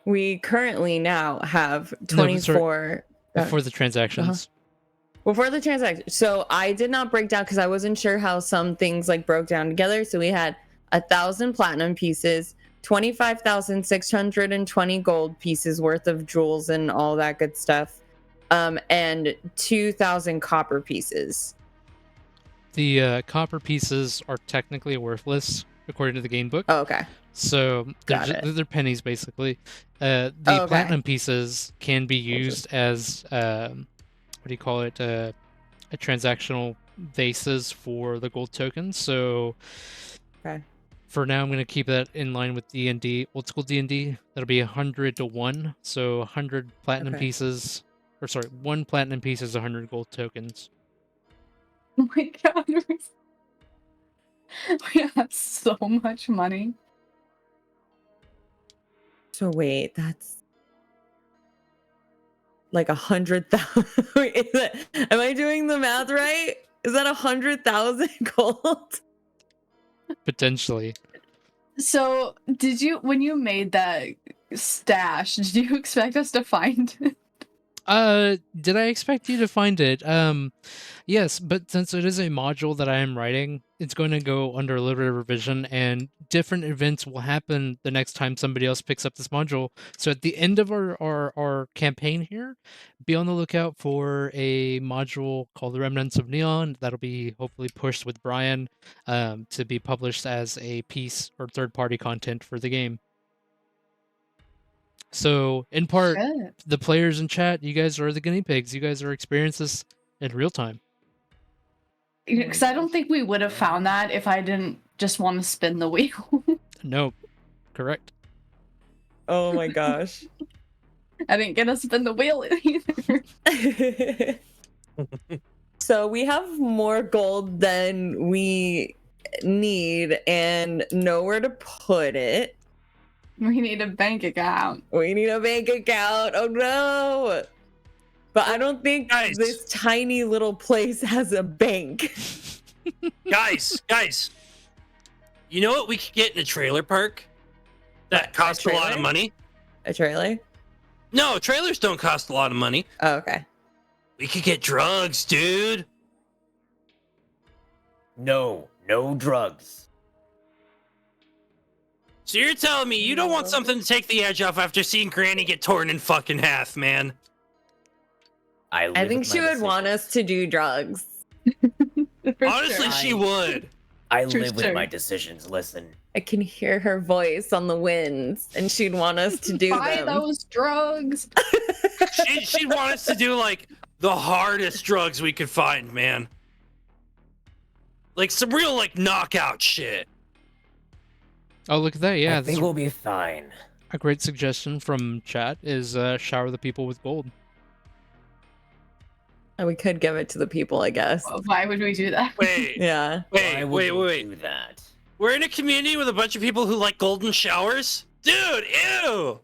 We currently now have No, but sorry, 24 before the transactions. before the transaction. So I did not break down because I wasn't sure how some things like broke down together. So we had 1,000 platinum pieces, 25,620 gold pieces worth of jewels and all that good stuff, and 2,000 copper pieces. The copper pieces are technically worthless according to the game book. Oh, okay. So Got it. they're pennies basically. The Okay. platinum pieces can be used as what do you call it? A transactional basis for the gold tokens. So Okay. for now, I'm going to keep that in line with D&D, old school D&D. That'll be 100 to 1. So 100 platinum Okay. pieces, or sorry, 1 platinum piece is 100 gold tokens. Oh my god. We have so much money. So wait, that's like 100,000. Am I doing the math right? Is that 100,000 gold? Potentially. So, when you made that stash, did you expect us to find it? Did I expect you to find it? Yes, but since it is a module that I am writing, it's going to go under a little bit of revision, and different events will happen the next time somebody else picks up this module. So at the end of our campaign here, be on the lookout for a module called the Remnants of Neon. That'll be hopefully pushed with Brian, to be published as a piece or third-party content for the game. So, in part, Shit. the players in chat, you guys are the guinea pigs. You guys are experiencing this in real time. Because I don't think we would have found that if I didn't just want to spin the wheel. No, correct. Oh my gosh. I didn't get to spin the wheel either. So we have more gold than we need and nowhere to put it. We need a bank account. We need a bank account. Oh no. But I don't think Guys. this tiny little place has a bank. guys, you know what we could get in a trailer park that costs a lot of trailer? money? A trailer? No, trailers don't cost a lot of money. Oh, okay. We could get drugs, dude. No drugs. So you're telling me you don't want something to take the edge off after seeing Granny get torn in fucking half, man? I think she would want us to do drugs. For Honestly, sure. she would. I True live with story. my decisions. Listen, I can hear her voice on the winds, and she'd want us to do Buy them. those drugs. She'd want us to do like the hardest drugs we could find, man. Like some real like knockout shit. Oh, look at that. Yeah, I think we'll be fine. a great suggestion from chat is shower the people with gold. And we could give it to the people, I guess. Why would we do that? Wait, Yeah. Why would wait. we do that? We're in a community with a bunch of people who like golden showers? Dude, ew!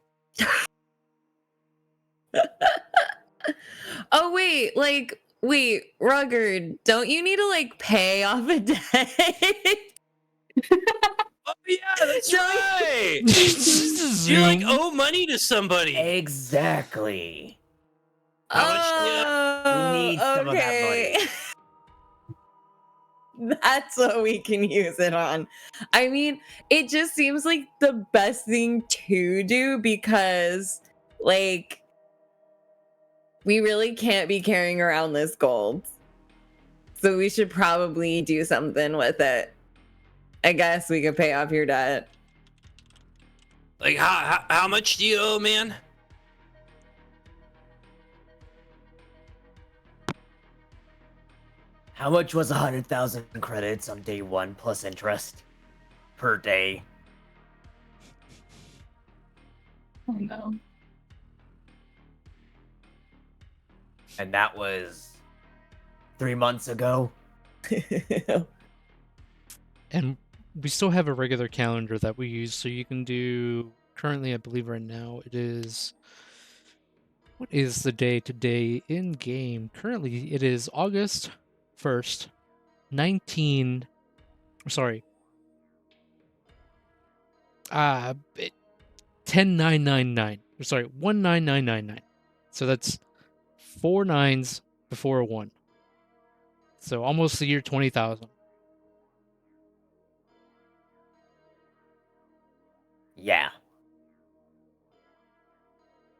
Oh, wait, Rugged, don't you need to, like, pay off a debt? Oh, yeah, that's No. right! Jesus, You, like, Zoom. owe money to somebody. Exactly. How much We need some of that okay. That's what we can use it on. I mean, it just seems like the best thing to do because, like, we really can't be carrying around this gold. So we should probably do something with it. I guess we could pay off your debt. Like, how much do you owe, man? How much was 100,000 credits on day 1 plus interest per day? Oh no. And that was 3 months ago. And we still have a regular calendar that we use, so you can do. Currently, I believe right now it is. What is the day today in game? Currently, it is August 1st, 10999. Sorry, 19999. So that's 4 nines before a 1. So almost the year 20,000. Yeah.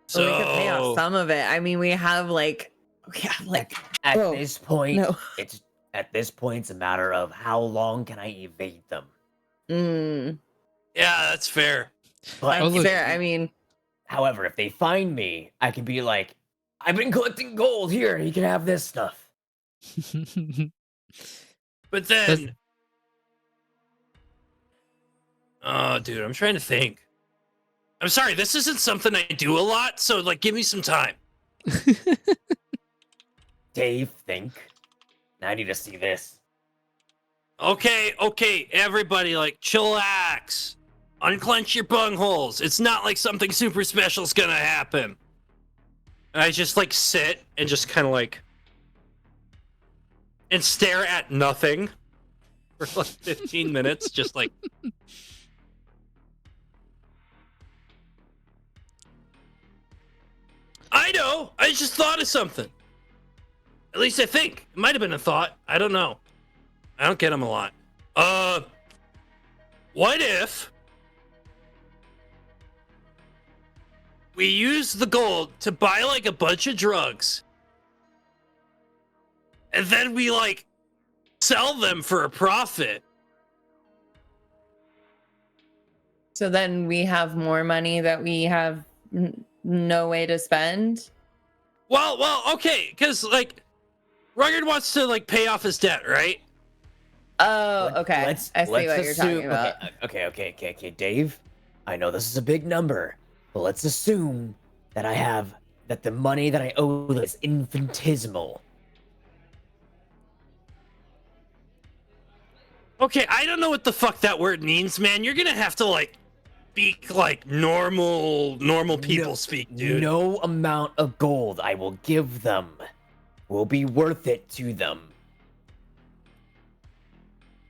So we could pay off So, some of it. I mean, we have like At Oh, this point, no. it's a matter of how long can I evade them. yeah, that's fair. But Oh, look. Fair. I mean, however, if they find me, I can be like, I've been collecting gold here. You can have this stuff. But then... Oh, dude, I'm trying to think. I'm sorry, this isn't something I do a lot, so, like, give me some time. Dave, think. Now I need to see this. Okay, everybody, like, chillax. Unclench your bungholes. It's not like something super special is gonna happen. And I just, like, sit and just kind of, like... And stare at nothing for, like, 15 minutes, just, like... I know! I just thought of something. At least I think. It might have been a thought. I don't know. I don't get them a lot. What if we use the gold to buy, like, a bunch of drugs, and then we, like, sell them for a profit? so then we have more money that we have no way to spend. Well, okay, because, like, Rugged wants to, like, pay off his debt, right? Oh, okay. I see what you're talking about. Okay, Dave. I know this is a big number, but let's assume that the money that I owe is infinitesimal. Okay, I don't know what the fuck that word means, man. You're gonna have to, like, speak like normal people speak, dude. No amount of gold I will give them will be worth it to them.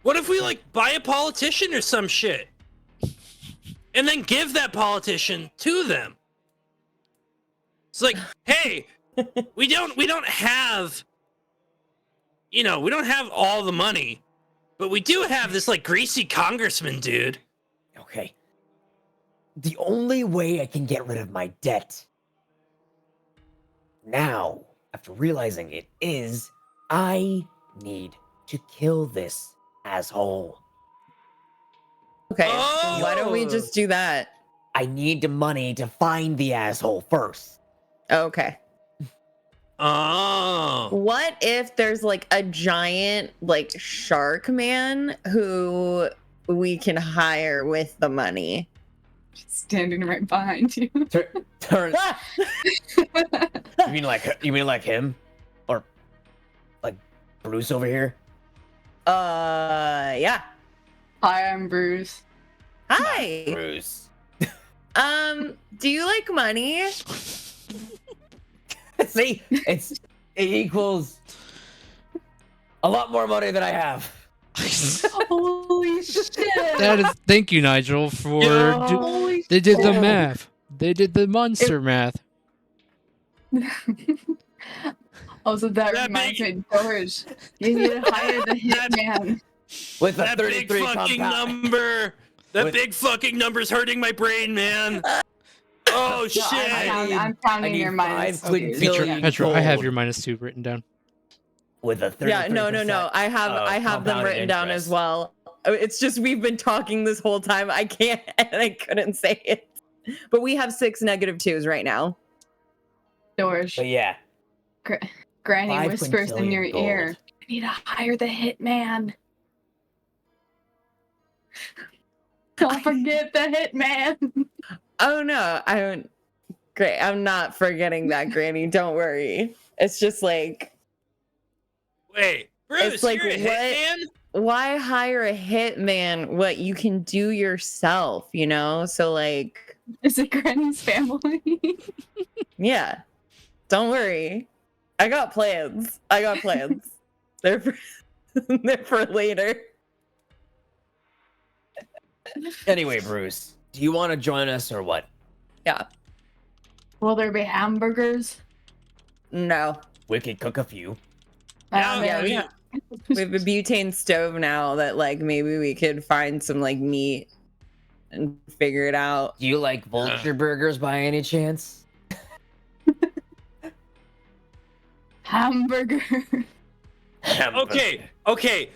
What if we, like, buy a politician or some shit? And then give that politician to them? It's like, hey, we don't have, we don't have all the money, but we do have this, like, greasy congressman dude. Okay. The only way I can get rid of my debt now, after realizing it, is I need to kill this asshole. Okay, Oh! why don't we just do that? I need the money to find the asshole first. Okay. Oh. What if there's like a giant like shark man who we can hire with the money? Standing right behind you. Turn. You mean like him, or like Bruce over here? Yeah. Hi, I'm Bruce. Hi. Bruce. Do you like money? See, it equals a lot more money than I have. Holy shit! That is, thank you, Nigel, for Holy they did the shit. math. They did the monster math. Also, that That reminds big- me, George, you need to hire the hitman. With a That big 33 fucking compound. number. That With- big fucking number's hurting my brain, man. Oh No, shit. I'm counting your minus. 5 quintillion Petra, I have gold your -2 written down. with a 33%. Yeah, no. I have them compounded written down as interest. well. It's just we've been talking this whole time. I can't and I couldn't say it. But we have 6 -2s right now. George, But yeah, Granny 5 whispers in your quintillion ear, gold. "You need to hire the hitman." Don't forget the hitman. Oh no, I don't. Great, I'm not forgetting that, Granny. Don't worry. It's just like, Wait, Bruce, It's like, you're a what? hitman? why hire a hitman? What you can do yourself, you know? So like, Is it Granny's family? yeah. Don't worry. I got plans. They're for, they're for later. Anyway, Bruce, do you want to join us or what? Yeah. Will there be hamburgers? No. We could cook a few. Yeah, we have a butane stove now that like maybe we could find some like meat and figure it out. Do you like vulture burgers by any chance? Hamburger. Okay.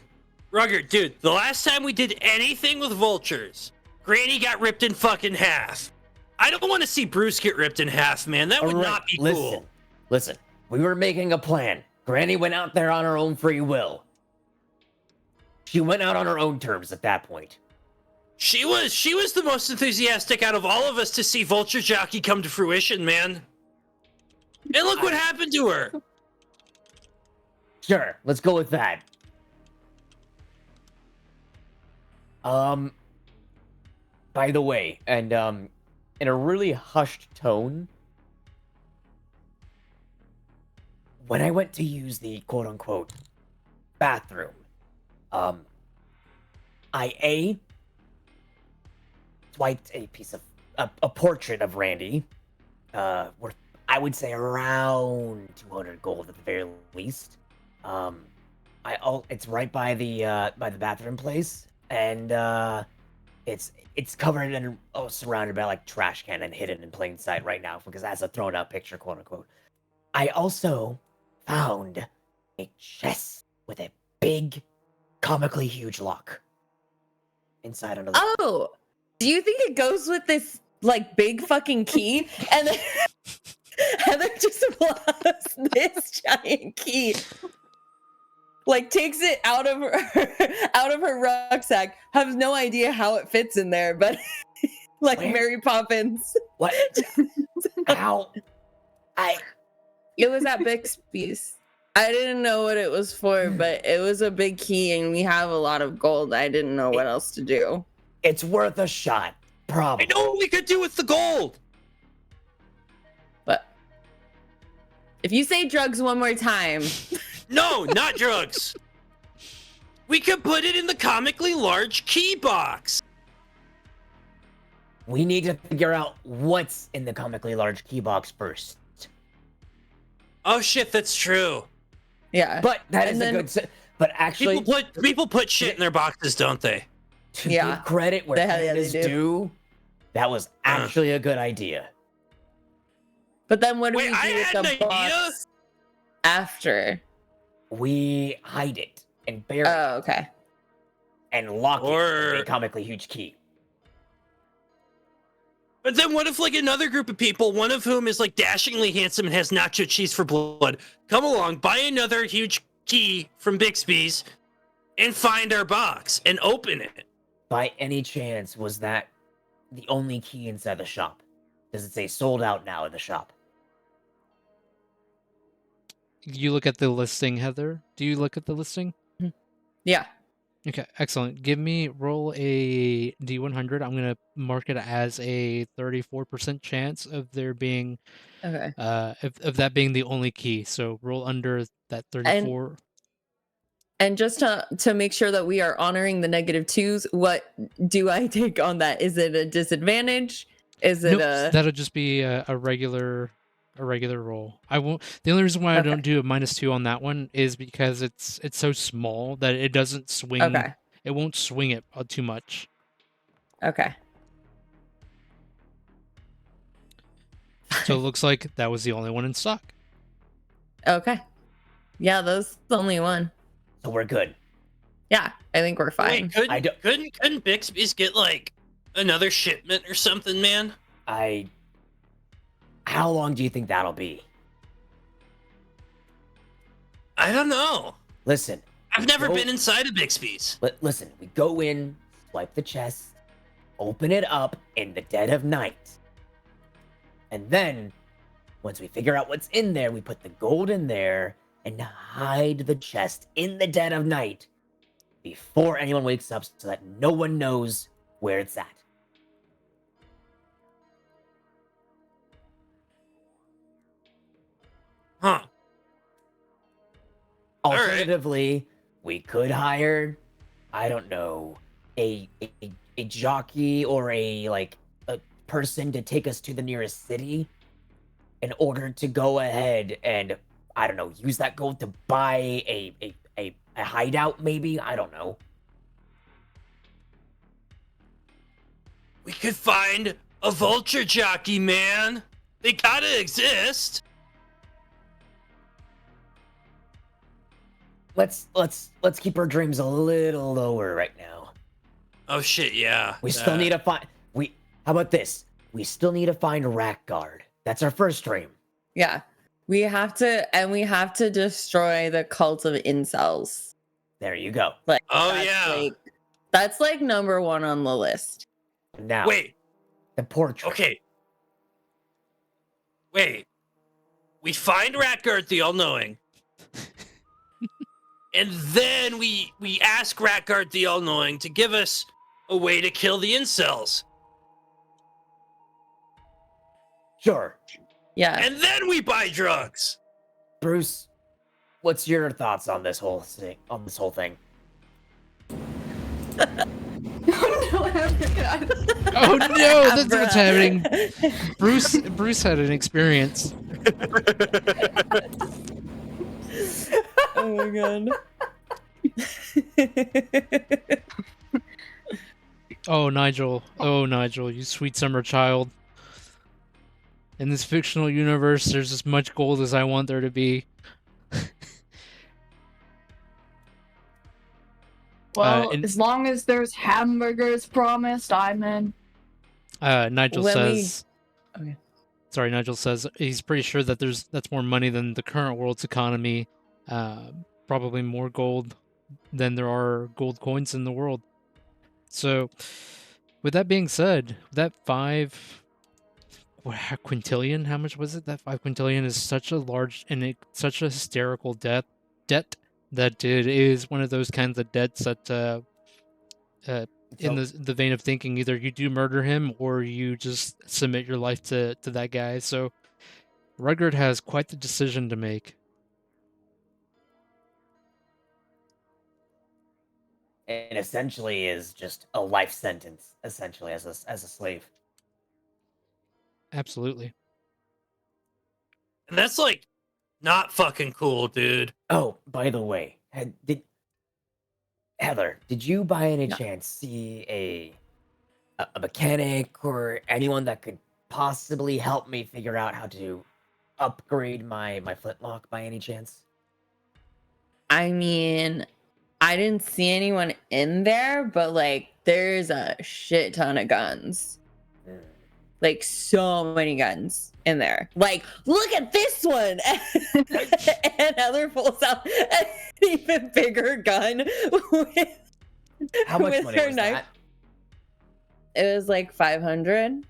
Rugged, dude, the last time we did anything with vultures, Granny got ripped in fucking half. I don't want to see Bruce get ripped in half, man. That would Alright, not be listen, cool. Listen, we were making a plan. Granny went out there on her own free will. She went out on her own terms at that point. She was the most enthusiastic out of all of us to see Vulture Jockey come to fruition, man. And look what happened to her. Sure, let's go with that. By the way, and in a really hushed tone, when I went to use the quote-unquote bathroom, I swiped a piece of a portrait of Randy, worth I would say around 200 gold at the very least. It's right by the bathroom place, and it's covered and surrounded by like trash can and hidden in plain sight right now because that's a thrown out picture, quote unquote. I also found a chest with a big, comically huge lock inside under the. Oh, do you think it goes with this like big fucking key? And then Heather just plops this giant key, like takes it out of her rucksack. Has no idea how it fits in there, but like Where? Mary Poppins. What? How? It was at Bixby's. I didn't know what it was for, but it was a big key, and we have a lot of gold. I didn't know what else to do. It's worth a shot, I probably. know what we could do with the gold. But if you say drugs one more time, No, not drugs. We could put it in the comically large key box. We need to figure out what's in the comically large key box first. Oh shit, that's true. yeah. But that And is then- a good. But actually, People put shit in their boxes, don't they? to Yeah. give credit where They credit is do. due, that was actually a good idea. But then what do Wait, we I do with had the an idea. box after? We hide it and bury it Oh, okay. and lock it Or- with a comically huge key. But then what if like another group of people, one of whom is like dashingly handsome and has nacho cheese for blood, come along, buy another huge key from Bixby's, and find our box and open it? By any chance, was that the only key inside the shop? Does it say sold out now in the shop? You look at the listing, Heather. Do you look at the listing? Yeah. Okay, excellent. Roll a D100. I'm gonna mark it as a 34% chance of there being, Okay. of that being the only key. So roll under that 34. And just to make sure that we are honoring the -2s, what do I take on that? Is it a disadvantage? Is it Nope, that'll just be a regular roll. I won't. The only reason why I don't do a -2 on that one is because it's so small that it doesn't swing. Okay. It won't swing it too much. Okay. So it looks like that was the only one in stock. Okay. Yeah, that's the only one. So we're good. Yeah, I think we're fine. Wait, couldn't Bixby's get like another shipment or something, man? How long do you think that'll be? I don't know. Listen. I've never been inside of Bixby's. Listen, we go in, swipe the chest, open it up in the dead of night. And then, once we figure out what's in there, we put the gold in there and hide the chest in the dead of night before anyone wakes up so that no one knows where it's at. Huh. Alternatively, we could hire, I don't know, a jockey or a person to take us to the nearest city in order to go ahead and, I don't know, use that gold to buy a hideout, maybe? I don't know. We could find a vulture jockey, man. They gotta exist. Let's keep our dreams a little lower right now. Oh shit, yeah. We still need to find. How about this? We still need to find Rackguard. That's our first dream. Yeah. We have to destroy the cult of incels. There you go. Like, Oh that's yeah. That's like number 1 on the list. Now, Wait. the portrait. Okay. Wait. We find Rackguard the All-Knowing. And then we ask Rackguard the All-Knowing to give us a way to kill the incels. Sure. Yeah. And then we buy drugs. Bruce, what's your thoughts on this whole thing? Oh no, I forgot. Oh no, that's what's happening. Bruce had an experience. Oh my god. Oh Nigel, you sweet summer child. In this fictional universe, there's as much gold as I want there to be. Well, as long as there's hamburgers promised, I'm in. Nigel says. Okay. Sorry, Nigel says he's pretty sure that that's more money than the current world's economy. Probably more gold than there are gold coins in the world. So, with that being said, that 5 quintillion, how much was it? That 5 quintillion is such a large and such a hysterical debt that it is one of those kinds of debts that in the vein of thinking, either you do murder him or you just submit your life to that guy. So Ruggard has quite the decision to make. And essentially is just a life sentence, essentially, as a slave. Absolutely. And that's like not fucking cool, dude. Oh, by the way, Heather, did you by any chance see a mechanic or anyone that could possibly help me figure out how to upgrade my flintlock by any chance? I mean, I didn't see anyone in there, but like there's a shit ton of guns. Like so many guns in there. Like, look at this one. And Heather pulls out an even bigger gun with, How much with money her was knife. that? It was like 500.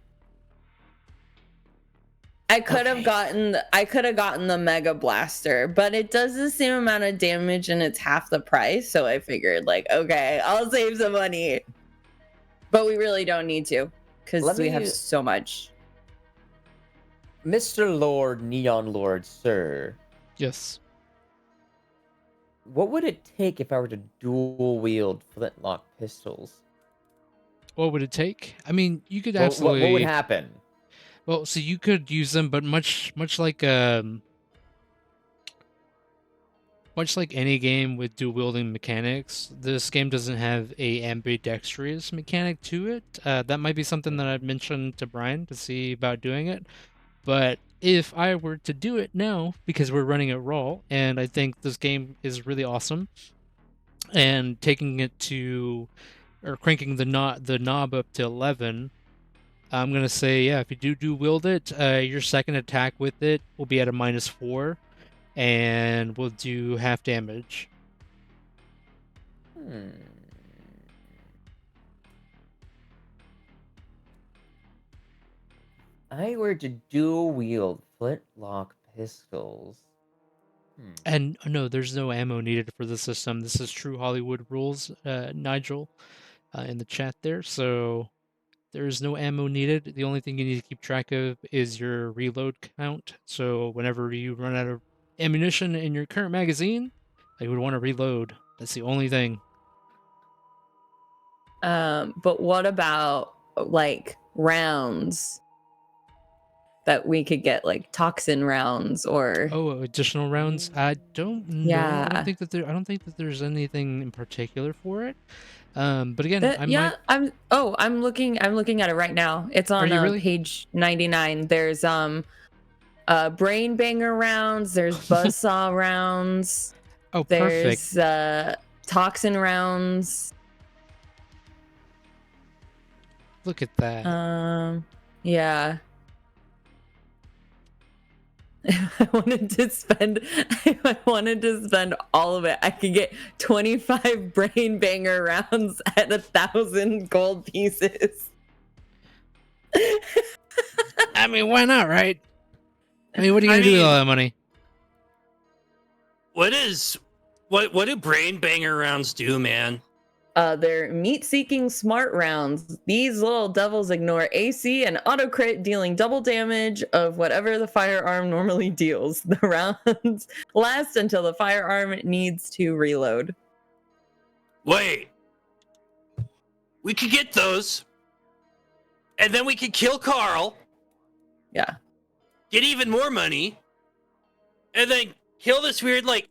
I could have Okay. gotten the Mega Blaster, but it does the same amount of damage and it's half the price. So I figured, like, okay, I'll save some money. But we really don't need to because we have so much. Mr. Lord, Neon Lord, sir. Yes. What would it take if I were to dual wield flintlock pistols? What would it take? I mean, you could What absolutely. would happen? Well, so you could use them, but much like any game with dual wielding mechanics, this game doesn't have a ambidextrous mechanic to it. That might be something that I'd mentioned to Brian to see about doing it. But if I were to do it now, because we're running it raw, and I think this game is really awesome, and taking it to, or cranking the knob up to 11, I'm gonna say, yeah, if you do wield it, your second attack with it will be at a -4, and will do half damage. I were to dual wield flintlock pistols. And no, there's no ammo needed for the system. This is true Hollywood rules, Nigel, in the chat there. So there's no ammo needed. The only thing you need to keep track of is your reload count. So whenever you run out of ammunition in your current magazine, you would want to reload. That's the only thing. But what about like rounds that we could get, like toxin rounds or additional rounds? I don't know. Yeah. I don't think that there's anything in particular for it. But again, I'm looking at it right now. It's on really? page 99. There's brain banger rounds, there's buzzsaw rounds. Oh, perfect. There's toxin rounds. Look at that. Yeah. I wanted to spend all of it. I could get 25 brain banger rounds at 1,000 gold pieces. I mean, why not, right? I mean, what are you gonna do with all that money? What do brain banger rounds do, man? They're meat-seeking smart rounds. These little devils ignore AC and auto-crit, dealing double damage of whatever the firearm normally deals. The rounds last until the firearm needs to reload. Wait. We could get those. And then we could kill Carl. Yeah. Get even more money. And then kill this weird, like,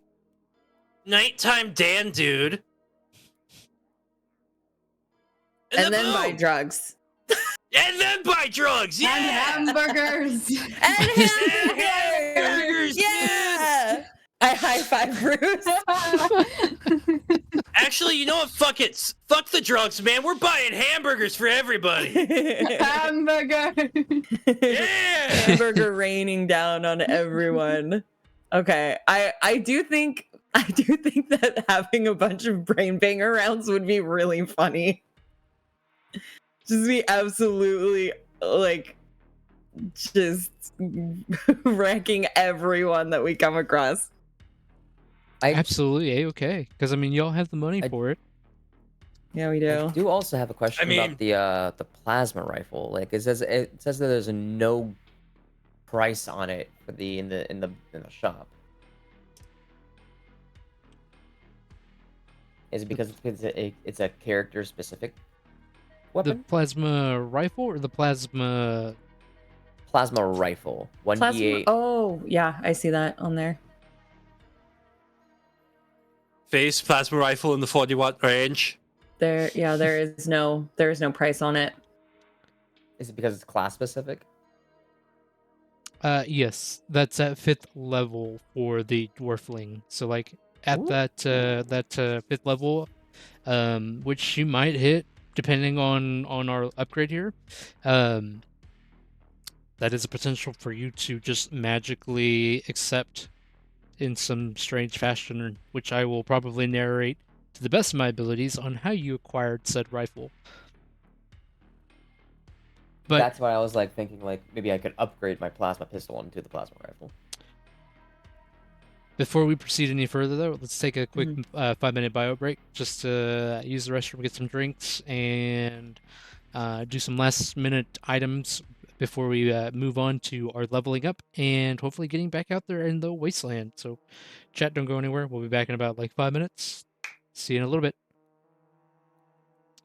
nighttime Dan dude. And then buy drugs. And then buy drugs, yeah! And hamburgers! And hamburgers! Yeah! I high-five Bruce. Actually, you know what? Fuck it. Fuck the drugs, man. We're buying hamburgers for everybody. Hamburger! Yeah! Hamburger raining down on everyone. Okay, I do think that having a bunch of brain banger rounds would be really funny. Just be absolutely, like, just wrecking everyone that we come across. Absolutely A-okay. Because, I mean, y'all have the money for it. Yeah, we do. I do also have a question about the plasma rifle. Like, it says that there's no price on it for in the shop. Is it because it's a character specific weapon? The plasma rifle or the plasma rifle? 1d8. Oh, yeah, I see that on there. Face plasma rifle in the 40-watt range. There is no price on it. Is it because it's class specific? Yes, that's at 5th level for the dwarfling. So, like, at that 5th level, which you might hit depending on our upgrade here, that is a potential for you to just magically accept in some strange fashion, which I will probably narrate to the best of my abilities on how you acquired said rifle. But that's why I was like thinking like maybe I could upgrade my plasma pistol into the plasma rifle. before we proceed any further, though, let's take a quick Mm-hmm. 5-minute bio break just to use the restroom, get some drinks, and do some last-minute items before we move on to our leveling up and hopefully getting back out there in the wasteland. So, chat, don't go anywhere. We'll be back in about like 5 minutes. See you in a little bit.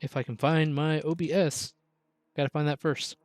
If I can find my OBS, gotta find that first.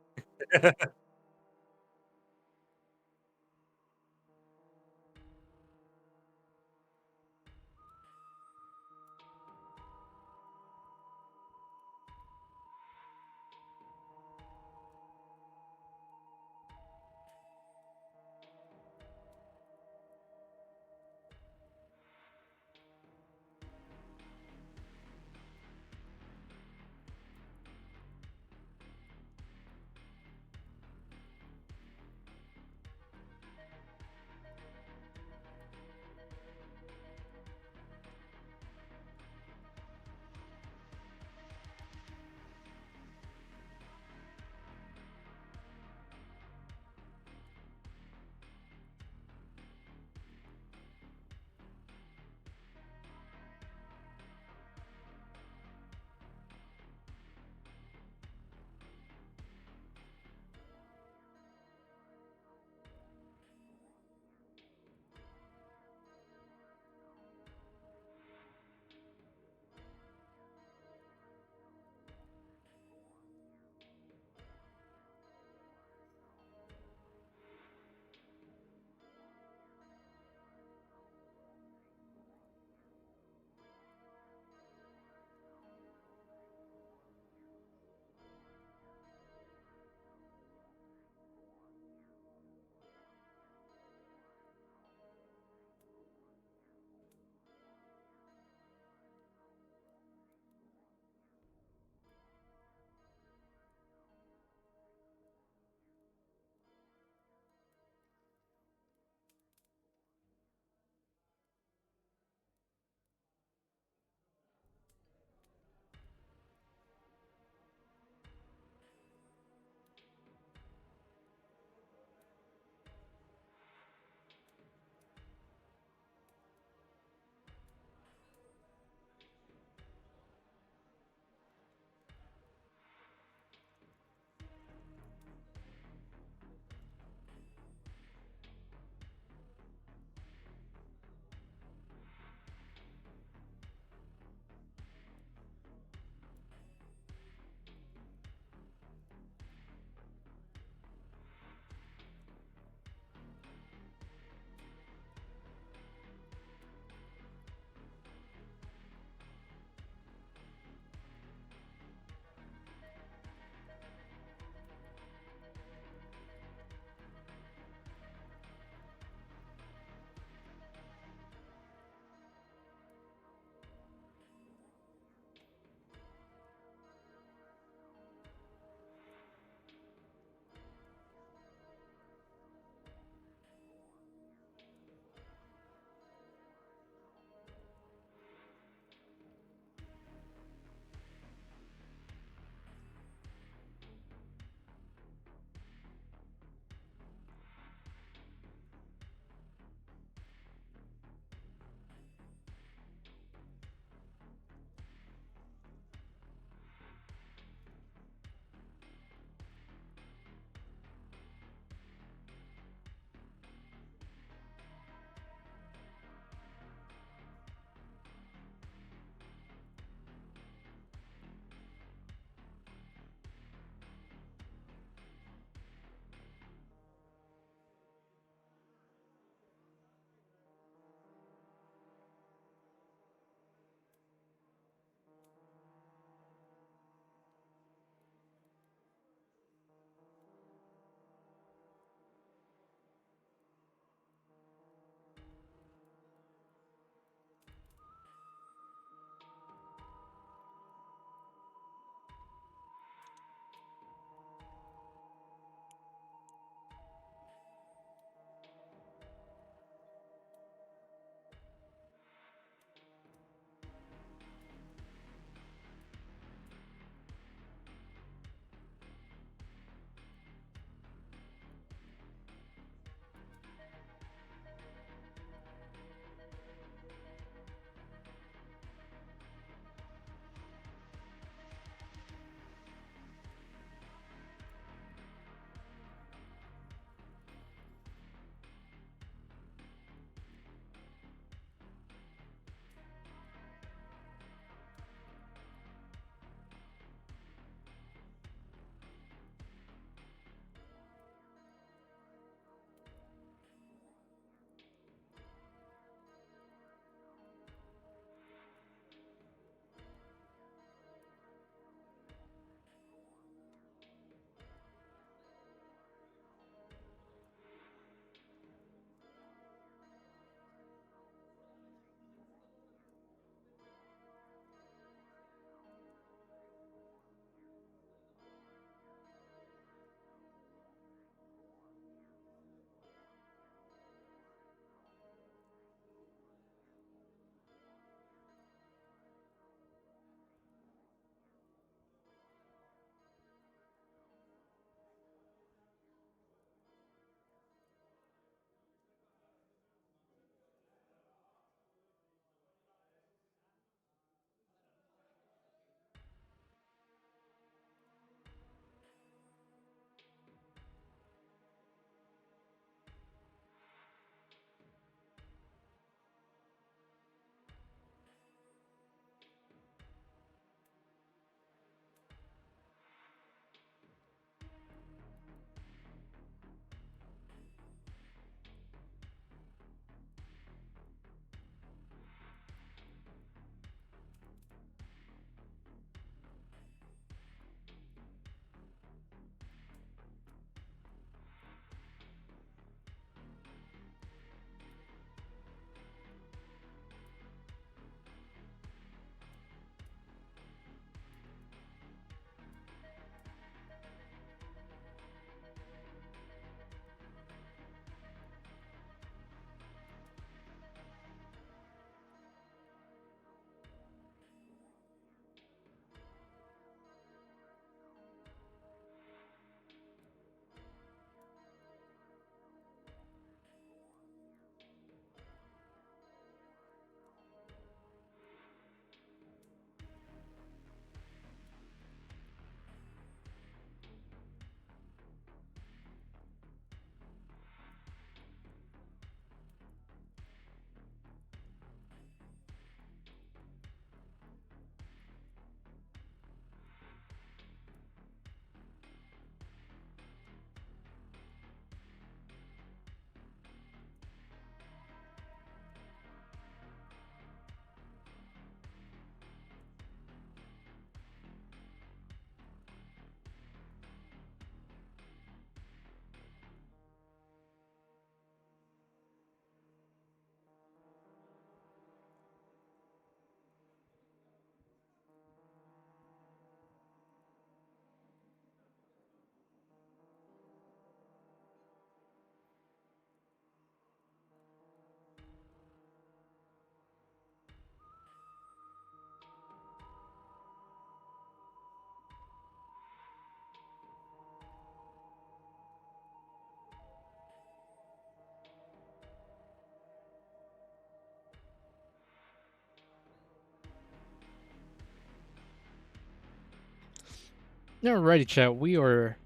Alrighty, chat. We are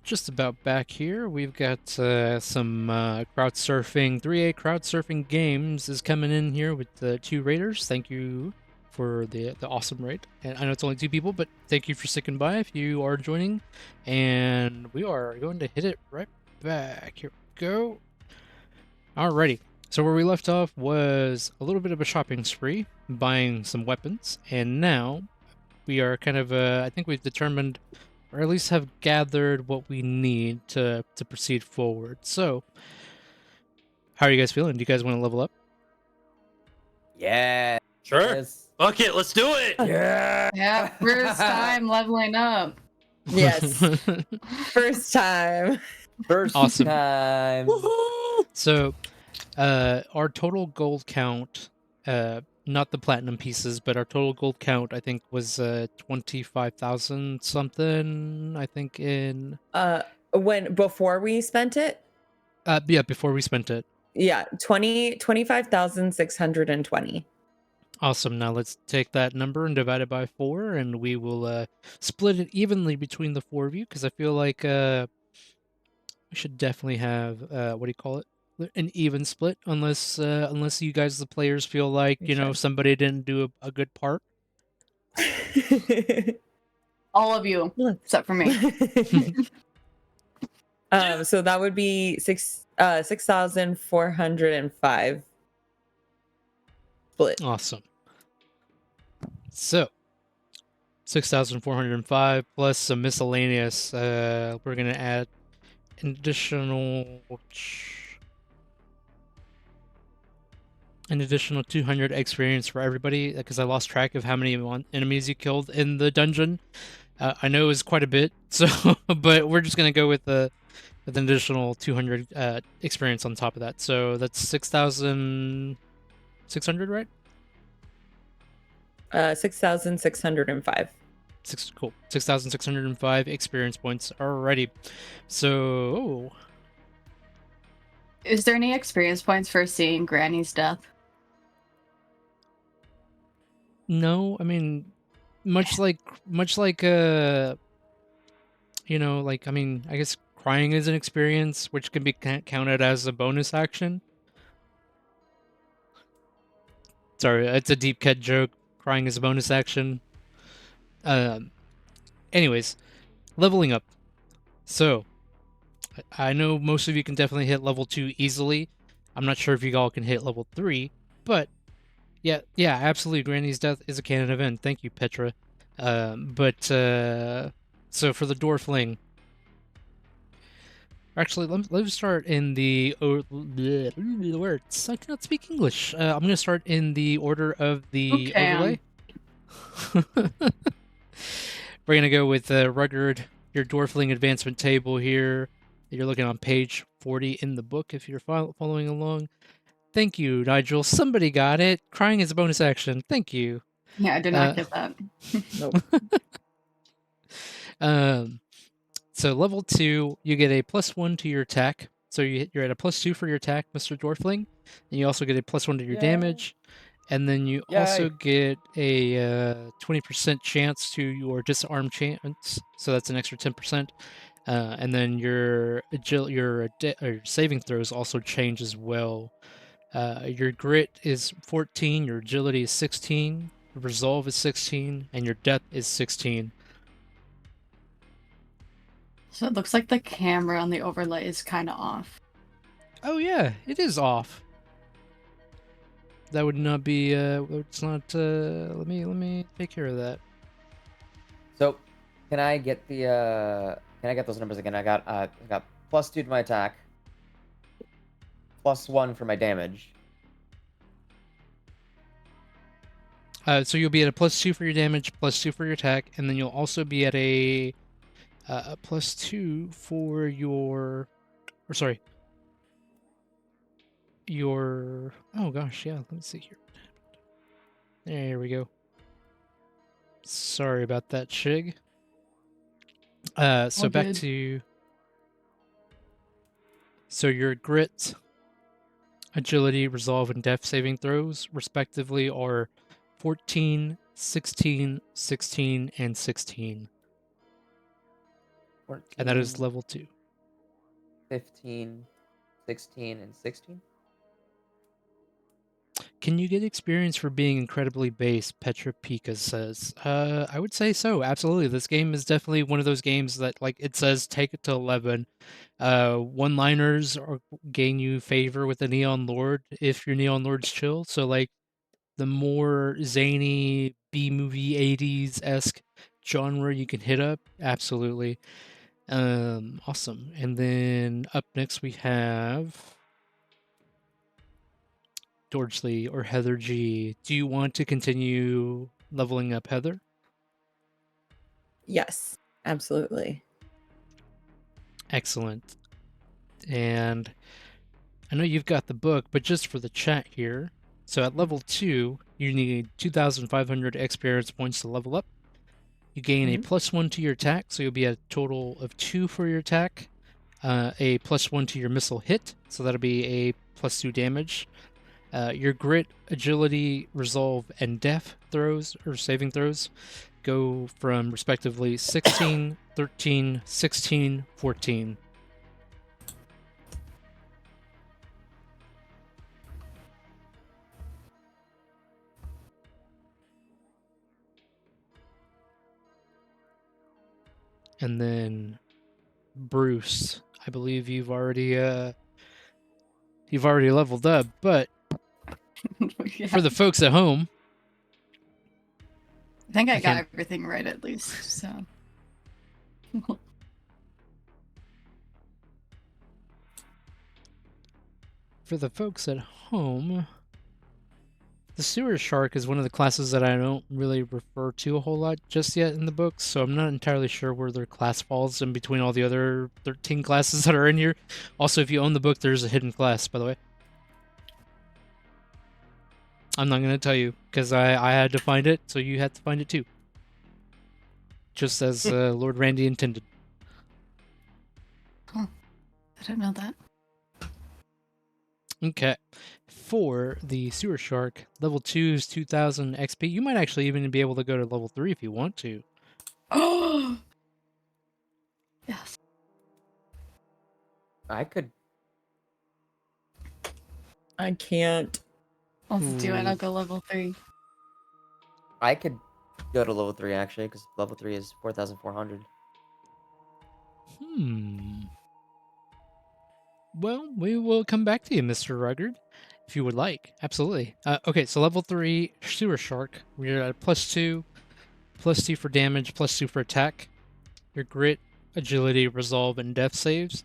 just about back here. We've got some crowd surfing. 3A crowd surfing games is coming in here with the 2 raiders. Thank you for the awesome raid. And I know it's only 2 people, but thank you for sticking by if you are joining. And we are going to hit it right back. Here we go. Alrighty. So where we left off was a little bit of a shopping spree, buying some weapons, and now we are kind of I think we've determined, or at least have gathered what we need to proceed forward. So how are you guys feeling? Do you guys want to level up? Yeah. Sure. Yes. Fuck it, let's do it. Yeah. Yeah, first time leveling up. Yes, first time. First Awesome. time. So our total gold count, not the platinum pieces, but our total gold count, I think, was 25,000 something, I think, in Before we spent it, yeah, before we spent it. yeah, 25,620. Awesome. Now let's take that number and divide it by 4, and we will split it evenly between the 4 of you, because I feel like we should definitely have what do you call it? An even split, unless you guys, the players, feel like somebody didn't do a good part. All of you, except for me. So that would be 6,405 split. Awesome. So 6,405 plus some miscellaneous. We're gonna add an additional 200 experience for everybody, because I lost track of how many enemies you killed in the dungeon. I know it was quite a bit, so but we're just gonna go with an additional 200 experience on top of that. So that's 6,600, right? 6,605. Cool. 6,605 experience points. Alrighty. So Is there any experience points for seeing Granny's death? no, I mean, much like I guess crying is an experience which can be counted as a bonus action. Sorry, it's a deep cut joke. Crying is a bonus action. Anyways, leveling up. So I know most of you can definitely hit level 2 easily. I'm not sure if you all can hit level 3, but yeah, absolutely. Granny's death is a canon event. Thank you, Petra. So for the Dwarfling, actually, let's start in the words. I cannot speak English. I'm gonna start in the order of the overlay. We're gonna go with Rugged, your Dwarfling advancement table here. You're looking on page 40 in the book if you're following along. Thank you, Nigel. Somebody got it. Crying is a bonus action. Thank you. Yeah, I did not get that. Nope. So level 2, you get a +1 to your attack. So you're at a +2 for your attack, Mr. Dwarfling, and you also get a +1 to your damage. And then you also get a 20% chance to your disarm chance, so that's an extra 10%. And then your saving throws also change as well. Your grit is 14, your agility is 16, your resolve is 16, and your death is 16. So it looks like the camera on the overlay is kind of off. Oh yeah, it is off. That would not be. It's not. Let me take care of that. So, can I get the? Can I get those numbers again? I got +2 to my attack, +1 for my damage. So you'll be at a +2 for your damage, +2 for your attack, and then you'll also be at a +2 for your. Or sorry. Your. Oh gosh, yeah. Let me see here. There we go. Sorry about that, Shig. So back to. So your grit, agility, resolve, and death saving throws, respectively, are 14, 16, 16, and 16. 14, And that is level 2. 15, 16, and 16. Can you get experience for being incredibly base? Petra Pika says. I would say so. Absolutely. This game is definitely one of those games that, like, it says take it to 11. One-liners gain you favor with the Neon Lord if your Neon Lord's chill. So, like, the more zany B-movie 80s-esque genre you can hit up, absolutely. Awesome. And then up next we have Dordsley or Heather G. Do you want to continue leveling up, Heather? Yes, absolutely. Excellent. And I know you've got the book, but just for the chat here. So at level 2, you need 2,500 experience points to level up. You gain a +1 to your attack, so you'll be at a total of 2 for your attack. A +1 to your missile hit, so that'll be a +2 damage. Your grit, agility, resolve, and death throws, or saving throws, go from respectively 16, 13, 16, 14. And then Bruce, I believe you've already leveled up, but Yeah. for the folks at home, I think I got can't- everything right at least, so. for the folks at home, the sewer shark is one of the classes that I don't really refer to a whole lot just yet in the books, so I'm not entirely sure where their class falls in between all the other 13 classes that are in here. Also, if you own the book, there's a hidden class, by the way. I'm not going to tell you, because I had to find it, so you had to find it too. Just as Lord Randy intended. I didn't know that. Okay. For the sewer shark, level 2 is 2,000 XP. You might actually even be able to go to level 3 if you want to. Oh! Yes. I could. I can't. Let's do it. I'll go level 3. I could go to level 3 actually, because level 3 is 4,400. Well, we will come back to you, Mr. Rugged, if you would like. Absolutely. Okay, so level 3 sewer shark. We're at +2 for damage, +2 for attack. Your grit, agility, resolve, and death saves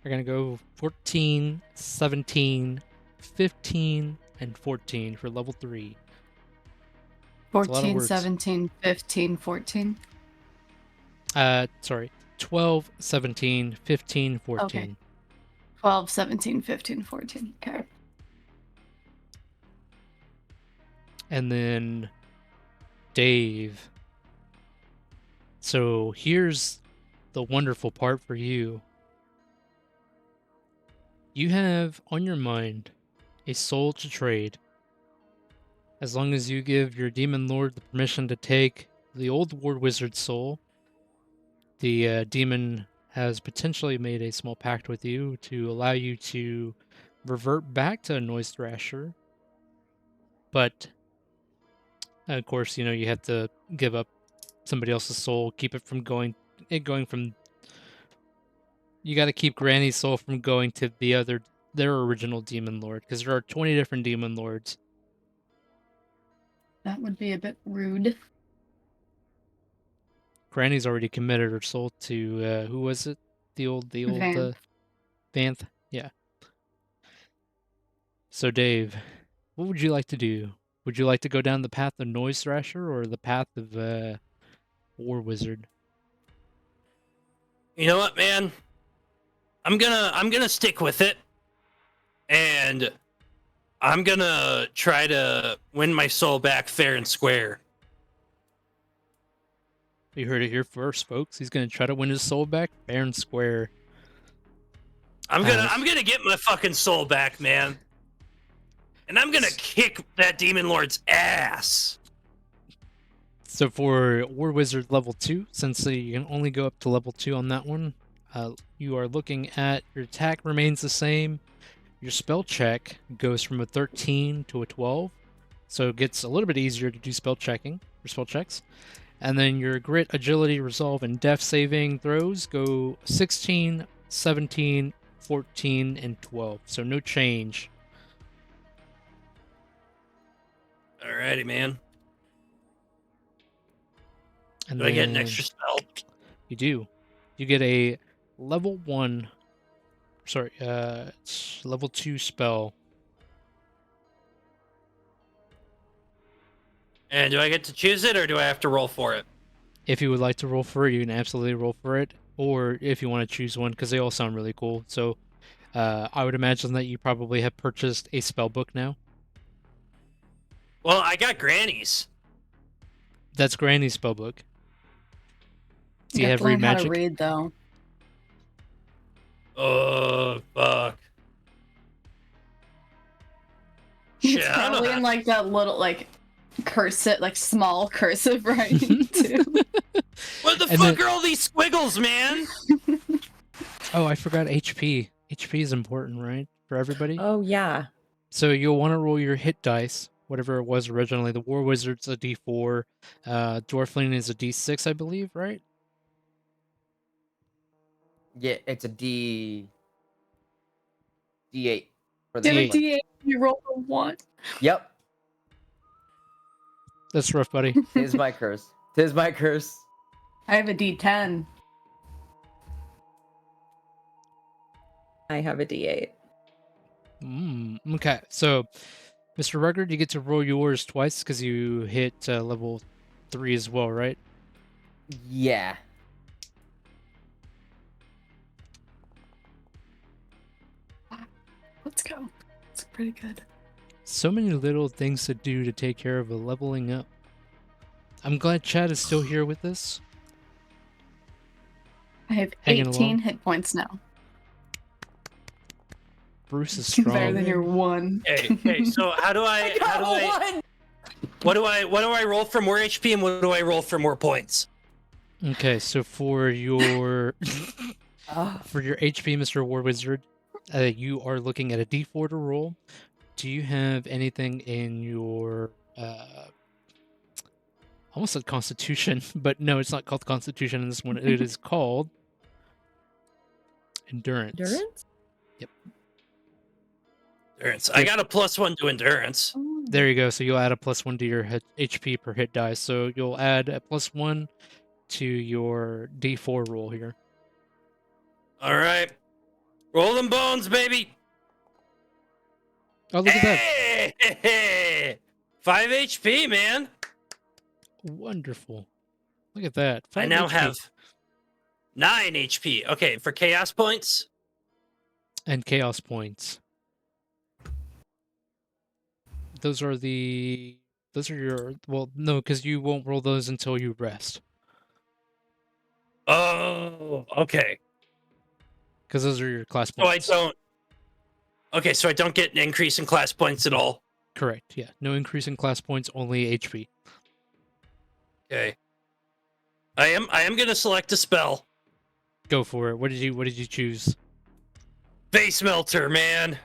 are going to go 14, 17, 15, and 14 for level 3. a lot of 14, words. 17, 15, 14. Sorry. 12, 17, 15, 14. Okay. 12, 17, 15, 14. Okay. And then Dave. So here's the wonderful part for you. You have on your mind a soul to trade. As long as you give your demon lord the permission to take the old war wizard's soul, the demon has potentially made a small pact with you to allow you to revert back to a noise thrasher. But of course, you have to give up somebody else's soul, keep it from going from. You got to keep Granny's soul from going to their original demon lord, because there are 20 different demon lords. That would be a bit rude. Granny's already committed her soul to who was it? The old Vanth. Vanth. Yeah. So Dave, what would you like to do? Would you like to go down the path of Noise Thrasher or the path of War Wizard? You know what, man? I'm gonna stick with it, and I'm gonna try to win my soul back fair and square. You heard it here first, folks. He's gonna try to win his soul back fair and square. I'm gonna get my fucking soul back, man. And I'm gonna kick that demon lord's ass. So for War Wizard level 2, since you can only go up to level 2 on that one, you are looking at your attack remains the same. Your spell check goes from a 13 to a 12, so it gets a little bit easier to do spell checks. And then your grit, agility, resolve, and death saving throws go 16, 17, 14, and 12. So no change. Alrighty, man. And Do I get an then extra spell? You do. You get a level 1. Sorry, it's level 2 spell. And do I get to choose it, or do I have to roll for it? If you would like to roll for it, you can absolutely roll for it. Or if you want to choose one, because they all sound really cool. So I would imagine that you probably have purchased a spell book now. Well, I got Granny's. That's Granny's spell book. Do you have have to read learn how to magic? read, though. Oh, fuck. Shit, It's I don't know probably how- in like that little like cursive, like small cursive writing too. What the And fuck then- are all these squiggles, man? Oh, I forgot HP. HP is important, right? For everybody? Oh yeah. So you'll want to roll your hit dice, whatever it was originally. The War Wizard's a D4. Dwarfling is a D6, I believe, right? Yeah, it's a D8 for Get a D8. D8, you roll a 1. Yep, That's rough, buddy. tis my curse. Tis my curse. I have a D10. I have a D8. Okay, so Mr. Ruggard, you get to roll yours twice because you hit level 3 as well, right? Yeah. Let's go. It's pretty good. So many little things to do to take care of a leveling up. I'm glad Chad is still here with us. I have Hanging 18 along. hit points now. Bruce is Better strong. than your 1. Hey, so how do I what do I roll for more HP and what do I roll for more points? Okay, so for your Oh, for your HP, Mr. War Wizard, you are looking at a D4 to roll. Do you have anything in your almost said Constitution, but no, it's not called Constitution in this one. It is called Endurance. endurance? Endurance. I got a +1 to endurance. There you go. So you'll add a +1 to your HP per hit die. So you'll add a +1 to your D4 roll here. All right. Roll them bones, baby. Oh, look at that. Hey! 5 HP, man. Wonderful. Look at that. I 5 now HP. have 9 HP. Okay, for chaos points. And chaos points. Those are your, well, no, because you won't roll those until you rest. Oh, okay. Because those are your class So I points. don't. Okay, so I don't get an increase in class points at all. Correct, yeah. No increase in class points, only HP. Okay. I am gonna select a spell. Go for it. What did you choose? Face melter, man.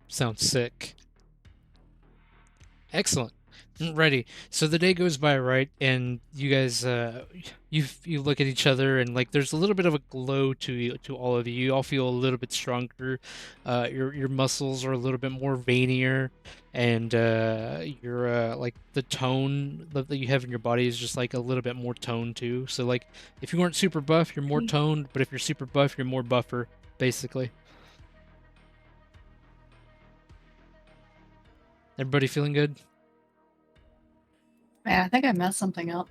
Sounds sick. Excellent. Ready. So the day goes by, right? And you guys, you look at each other, and like there's a little bit of a glow to all of you. You all feel a little bit stronger. Your muscles are a little bit more veinier, and your like the tone that you have in your body is just like a little bit more toned too. So like if you weren't super buff, you're more toned, but if you're super buff, you're more buffer, basically. Everybody feeling good? Man, I think I messed something up.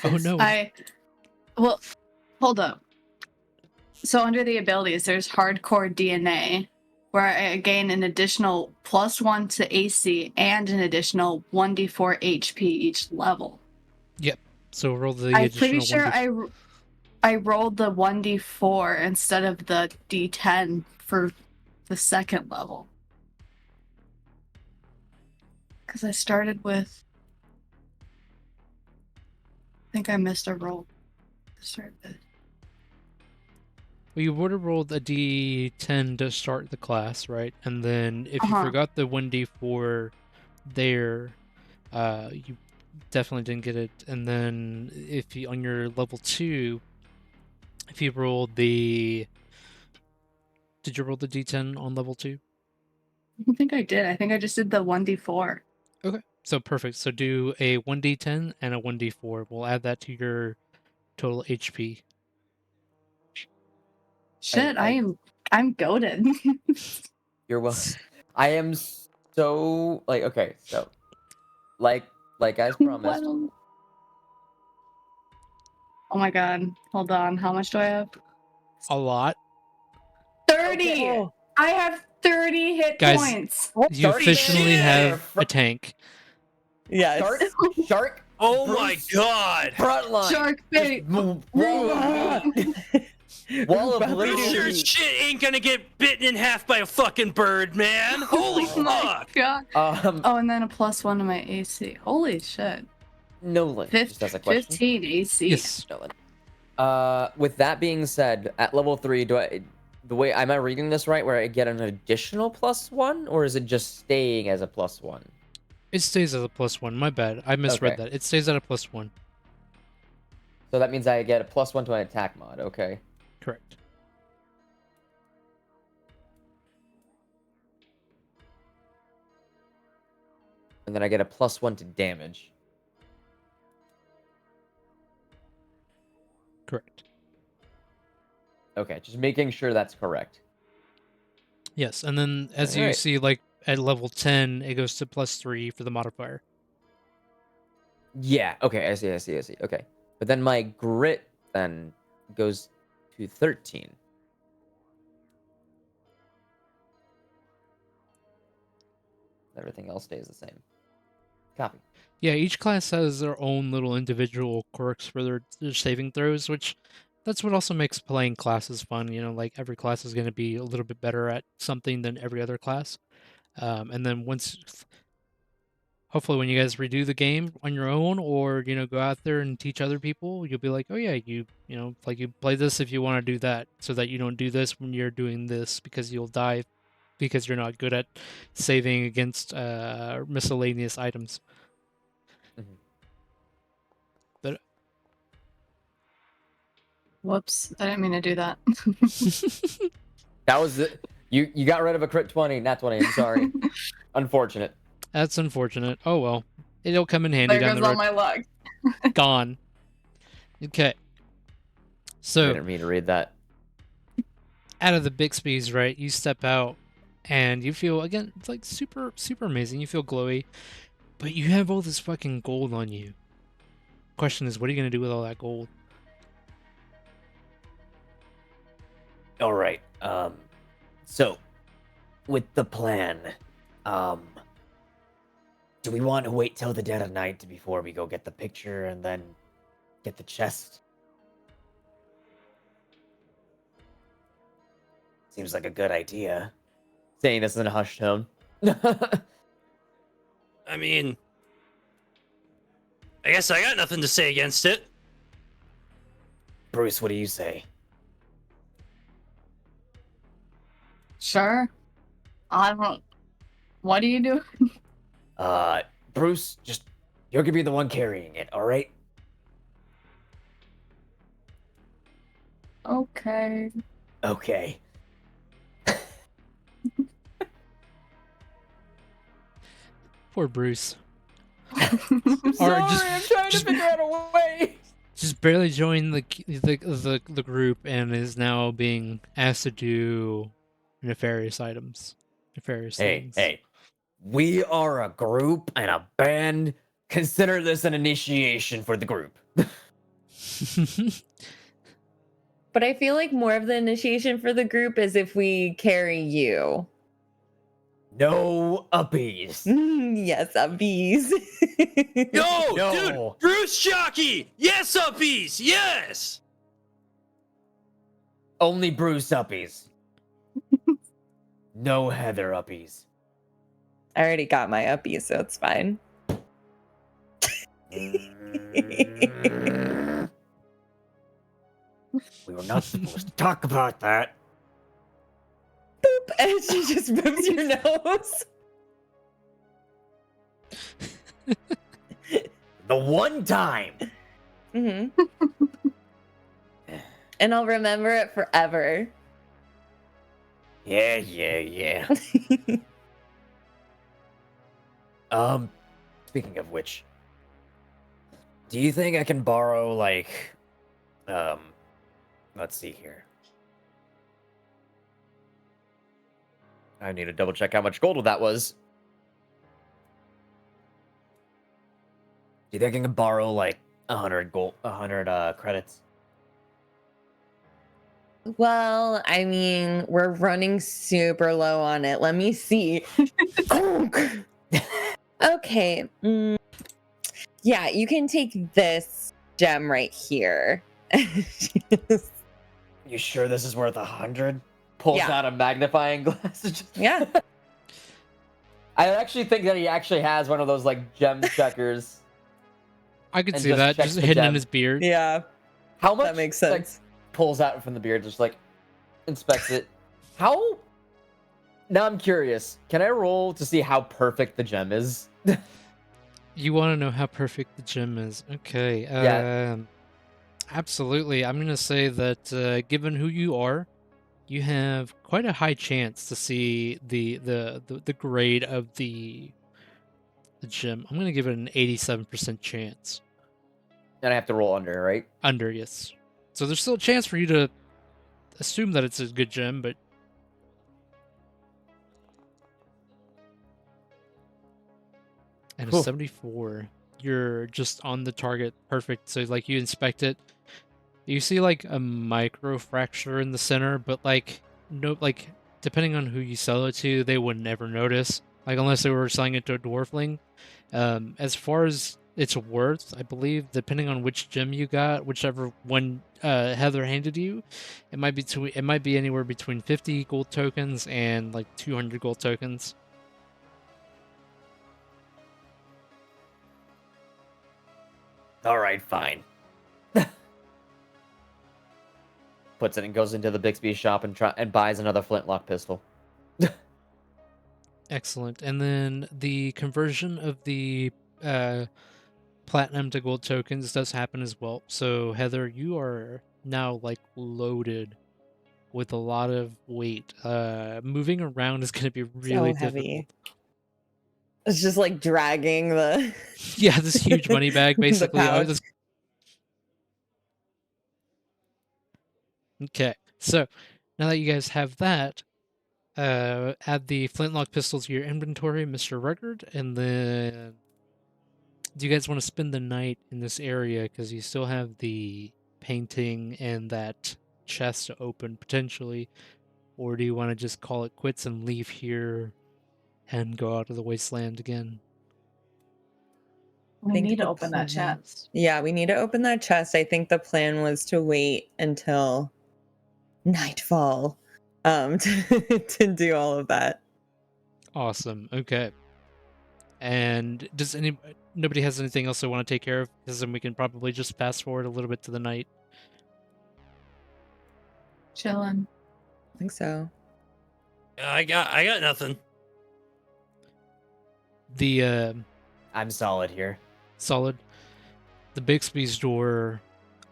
Oh no. Well, hold up. So under the abilities, there's hardcore DNA, where I gain an additional +1 to AC and an additional 1d4 HP each level. So roll the I'm additional pretty sure 1d4. I rolled the 1d4 instead of the d10 for the second level. Because I started with think I missed a roll. Start this. Well, you would have rolled a d10 to start the class, right? And then if you Uh-huh. forgot the 1d4 there, you definitely didn't get it. And then if you on your level 2, if you rolled the... Did you roll the d10 on level 2? I don't think I did. I think I just did the 1d4. Okay. So perfect. So do a 1d10 and a 1d4. We'll add that to your total HP. Shit, I'm goaded. You're well. I am so like okay, so like as promised. Well. Oh my god. Hold on. How much do I have? A lot. 30! Okay. I have 30 hit Guys, points. You Start officially there. have a tank. Yes. Shark. Oh Bruce, my god! Front line. Shark bait. Wall of meat. Wall of Buffy literal dude. Sure meat. shit ain't gonna get bitten in half by a fucking bird, man. Holy Oh my fuck! god. Oh, and then a +1 to my AC. Holy shit. Nolan. Just as a question. 15 AC. Yes. Nolan. With that being said, at level 3, am I reading this right? Where I get an additional +1, or is it just staying as a +1? It stays as a +1. My bad. I misread Okay. that. It stays at a +1. So that means I get a +1 to an attack mod. Okay. Correct. And then I get a +1 to damage. Correct. Okay, just making sure that's correct. Yes, and then as you Alright. see, like at level 10, it goes to +3 for the modifier. Yeah, okay, I see. Okay. But then my grit then goes to 13. Everything else stays the same. Copy. Yeah, each class has their own little individual quirks for their saving throws, which that's what also makes playing classes fun. You know, like every class is going to be a little bit better at something than every other class. And then hopefully when you guys redo the game on your own, or go out there and teach other people, you'll be like, oh yeah, you play this if you want to do that, so that you don't do this when you're doing this, because you'll die because you're not good at saving against miscellaneous items. Mhm. But Whoops. I didn't mean to do that. That was it. You got rid of a crit 20, not 20. I'm sorry. Unfortunate. that's unfortunate. Oh well, it'll come in handy There down goes the all road. my luck. Gone. Okay. I So didn't mean to read that. out of the Bixby's, right, you step out and you feel, again, it's like super amazing. You feel glowy, but you have all this fucking gold on you. Question is, what are you gonna do with all that gold? All right. So with the plan, do we want to wait till the dead of night before we go get the picture and then get the chest? Seems like a good idea. Saying this in a hushed tone. I mean, I guess I got nothing to say against it. Bruce, what do you say? Sure. I don't. What do you do? Bruce, you're gonna be the one carrying it, all right? Okay. Okay. Poor Bruce. Sorry, just- I'm trying to figure out a way. Just barely joined the group and is now being asked to do nefarious items. Nefarious things. Hey. We are a group and a band. Consider this an initiation for the group. But I feel like more of the initiation for the group is if we carry you. No uppies. Yes, bees. No, No. dude, Bruce Jockey. Yes, uppies. Yes. Only Bruce uppies. No Heather uppies. I already got my uppie, so it's fine. We were not supposed to talk about that. And she just moves your nose. The one time. Mm-hmm. And I'll remember it forever. Yeah. Speaking of which, do you think I can borrow, like, let's see here. I need to double check how much gold that was. Do you think I can borrow, like, 100 credits? Well, I mean, we're running super low on it. Let me see. Okay. Yeah, you can take this gem right here. You sure this is worth 100? Pulls Yeah. out a magnifying glass. Yeah. I actually think that he actually has one of those like gem checkers. I could And see just that checks just the hidden in gem. his beard. Yeah. How much? That makes like, sense. pulls out from the beard, just like inspects it. How? Now I'm curious. Can I roll to see how perfect the gem is? You want to know how perfect the gem is? Okay. Yeah. Absolutely. I'm gonna say that given who you are, you have quite a high chance to see the grade of the gem. I'm gonna give it an 87% chance. And I have to roll under, right? Under, yes. So there's still a chance for you to assume that it's a good gem, but and a Cool. 74. You're just on the target, perfect. So like you inspect it, you see like a micro fracture in the center, but like no, like depending on who you sell it to, they would never notice. Like unless they were selling it to a dwarfling. As far as its worth, I believe, depending on which gem you got, whichever one Heather handed you, it might be anywhere between 50 gold tokens and like 200 gold tokens. All right, fine. Puts it and goes into the Bixby shop and buys another flintlock pistol. Excellent. And then the conversion of the platinum to gold tokens does happen as well. So Heather, you are now like loaded with a lot of weight. Moving around is going to be really So heavy. difficult. It's just like dragging the Yeah, this huge money bag the basically. pouch. Okay, so now that you guys have that, add the flintlock pistol to your inventory, Mr. Ruggard, and then do you guys want to spend the night in this area because you still have the painting and that chest to open potentially, or do you want to just call it quits and leave here and go out of the wasteland again? We think need to the open that plan- chest. Yeah, we need to open that chest. I think the plan was to wait until nightfall to do all of that. Awesome. Okay. And does nobody has anything else they want to take care of? Because then we can probably just fast forward a little bit to the night. Chilling. I think so. I got nothing. The I'm solid here. solid. The Bixby's door,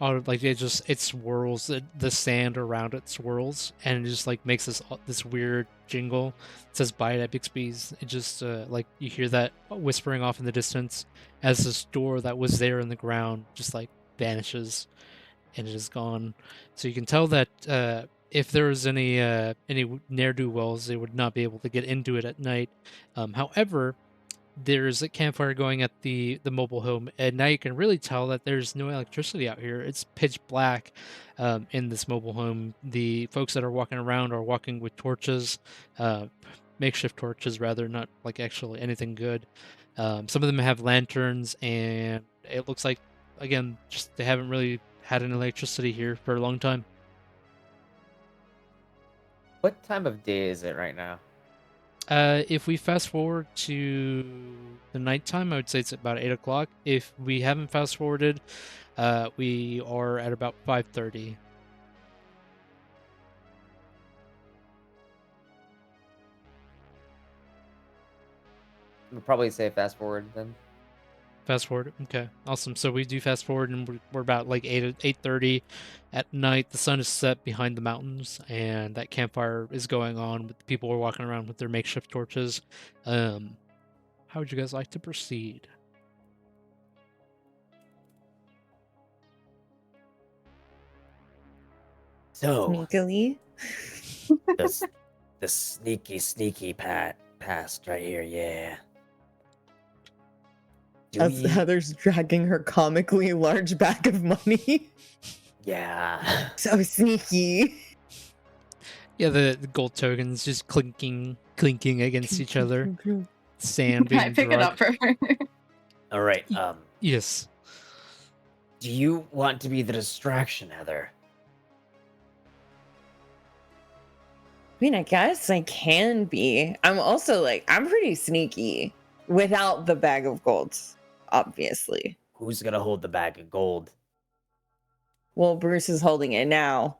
like it swirls. The sand around it swirls, and it just like makes this weird jingle. It says "Buy it at Bixby's." It just like you hear that whispering off in the distance as this door that was there in the ground just like vanishes, and it is gone. So you can tell that if there was any ne'er-do-wells, they would not be able to get into it at night. However, there's a campfire going at the mobile home, and now you can really tell that there's no electricity out here. It's pitch black in this mobile home. The folks that are walking around are walking with torches, makeshift torches rather, not like actually anything good. Some of them have lanterns, and it looks like, again, just they haven't really had an electricity here for a long time. What time of day is it right now? If we fast forward to the nighttime, I would say it's about 8 o'clock. If we haven't fast forwarded, we are at about 5:30. We'll probably say fast forward then. Fast forward. Okay, awesome. So we do fast forward, and we're about like 8:30 at night. The sun is set behind the mountains, and that campfire is going on. With people are walking around with their makeshift torches. How would you guys like to proceed? So, Sneakily. the sneaky past right here, yeah. Do That's we- Heather's dragging her comically large bag of money. Yeah. So sneaky. Yeah, the gold tokens just clinking against each other. Sand being I pick it up dragged. for her. All right. Yes. Do you want to be the distraction, Heather? I mean, I guess I can be. I'm also like, I'm pretty sneaky without the bag of golds, obviously. Who's gonna hold the bag of gold? Well, Bruce is holding it now.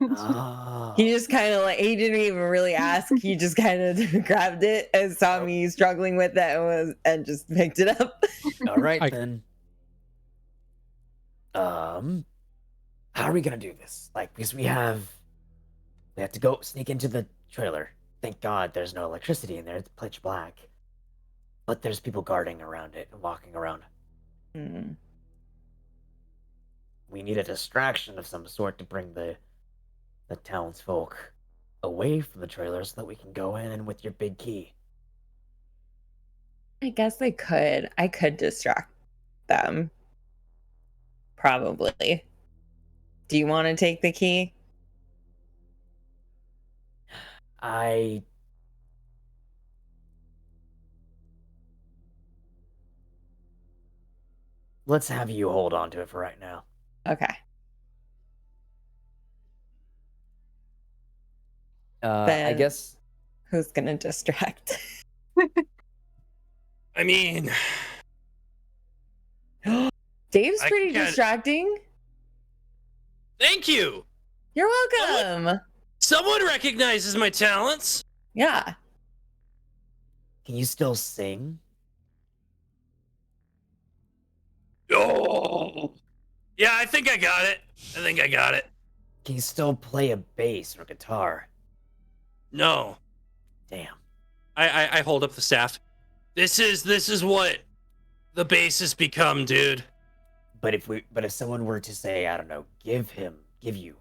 Oh. He just kind of like, he didn't even really ask. He just kind of grabbed it and saw me struggling with it and just picked it up. All right I- then. How are we gonna do this? Like, because we have to go sneak into the trailer. Thank God there's no electricity in there. It's pitch black. But there's people guarding around it and walking around. Hmm. We need a distraction of some sort to bring the townsfolk away from the trailer so that we can go in and with your big key. I guess I could distract them. Probably. Do you want to take the key? Let's have you hold on to it for right now. Okay. I Then- guess Who's gonna distract? I mean, Dave's I pretty get it. distracting. thank you. You're welcome. Someone recognizes my talents. Yeah. Can you still sing? Oh, yeah, I think I got it. Can you still play a bass or guitar? No, Damn. I hold up the staff. This is what the base has become, dude. But if someone were to say, I don't know, give you.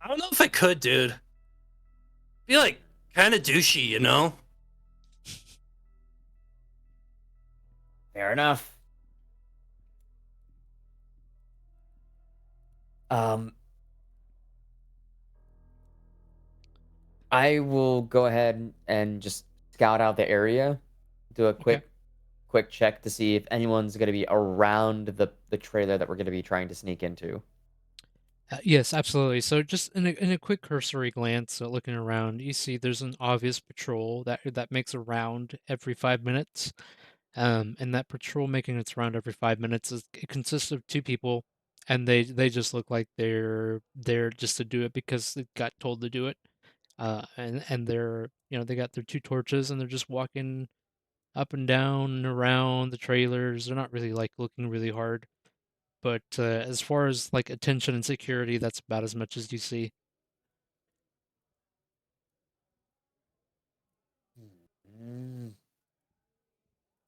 I don't know if I could, dude. Be like kind of douchey, you know? Fair enough. I will go ahead and just scout out the area, do a quick check to see if anyone's going to be around the trailer that we're going to be trying to sneak into. Yes, absolutely. So just in a quick cursory glance, looking around, you see there's an obvious patrol that makes a round every 5 minutes. And that patrol making its round every 5 minutes it consists of two people, and they just look like they're there just to do it because they got told to do it. And they're they got their two torches and they're just walking up and down and around the trailers. They're not really like looking really hard. But as far as like attention and security, that's about as much as you see. Mm.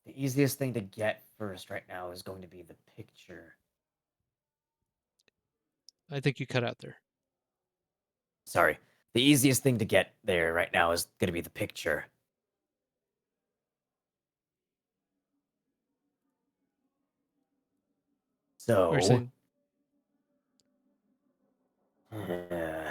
The easiest thing to get first right now is going to be the picture. I think you cut out there. Sorry. The easiest thing to get there right now is going to be the picture. So, We're saying uh,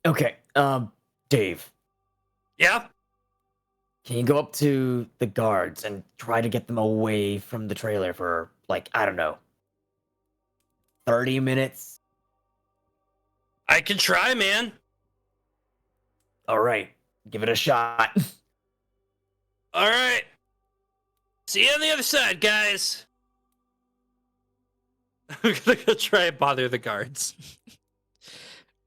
Okay, Dave, Yeah. can you go up to the guards and try to get them away from the trailer for, like, I don't know, 30 minutes? I can try, man. All right, give it a shot. All right. See you on the other side, guys. I'm gonna go try and bother the guards.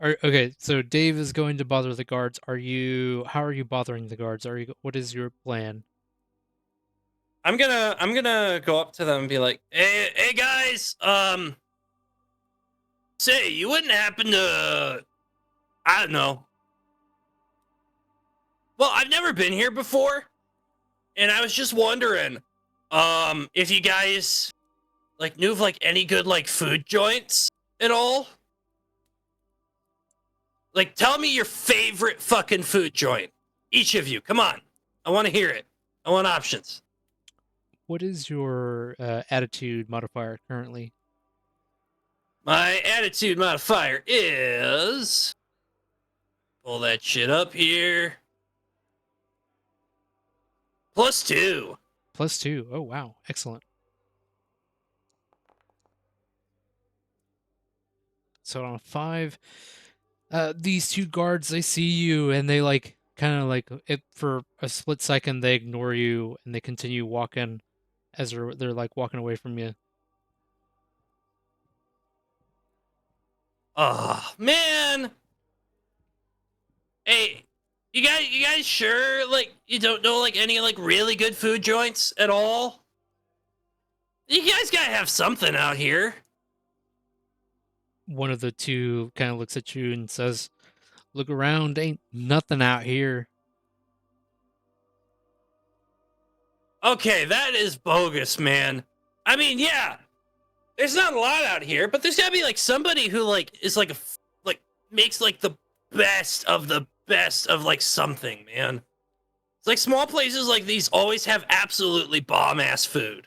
Okay, so Dave is going to bother the guards. How are you bothering the guards? What is your plan? I'm gonna go up to them and be like, hey guys, say you wouldn't happen to, I don't know. Well, I've never been here before, and I was just wondering, if you guys like knew of like any good like food joints at all. Like, tell me your favorite fucking food joint. Each of you, come on. I want to hear it. I want options. What is your attitude modifier currently? My attitude modifier is... Pull that shit up here. +2. +2. Oh, wow. Excellent. So on a 5, these two guards, they see you and they like kind of like it for a split second they ignore you and they continue walking as they're like walking away from you. Oh, man. Hey, you guys sure like you don't know like any like really good food joints at all? You guys gotta have something out here. One of the two kind of looks at you and says, "Look around, ain't nothing out here." Okay, that is bogus, man. I mean, yeah, there's not a lot out here, but there's gotta be like somebody who like is like like makes like the best of like something, man. It's like small places like these always have absolutely bomb ass food.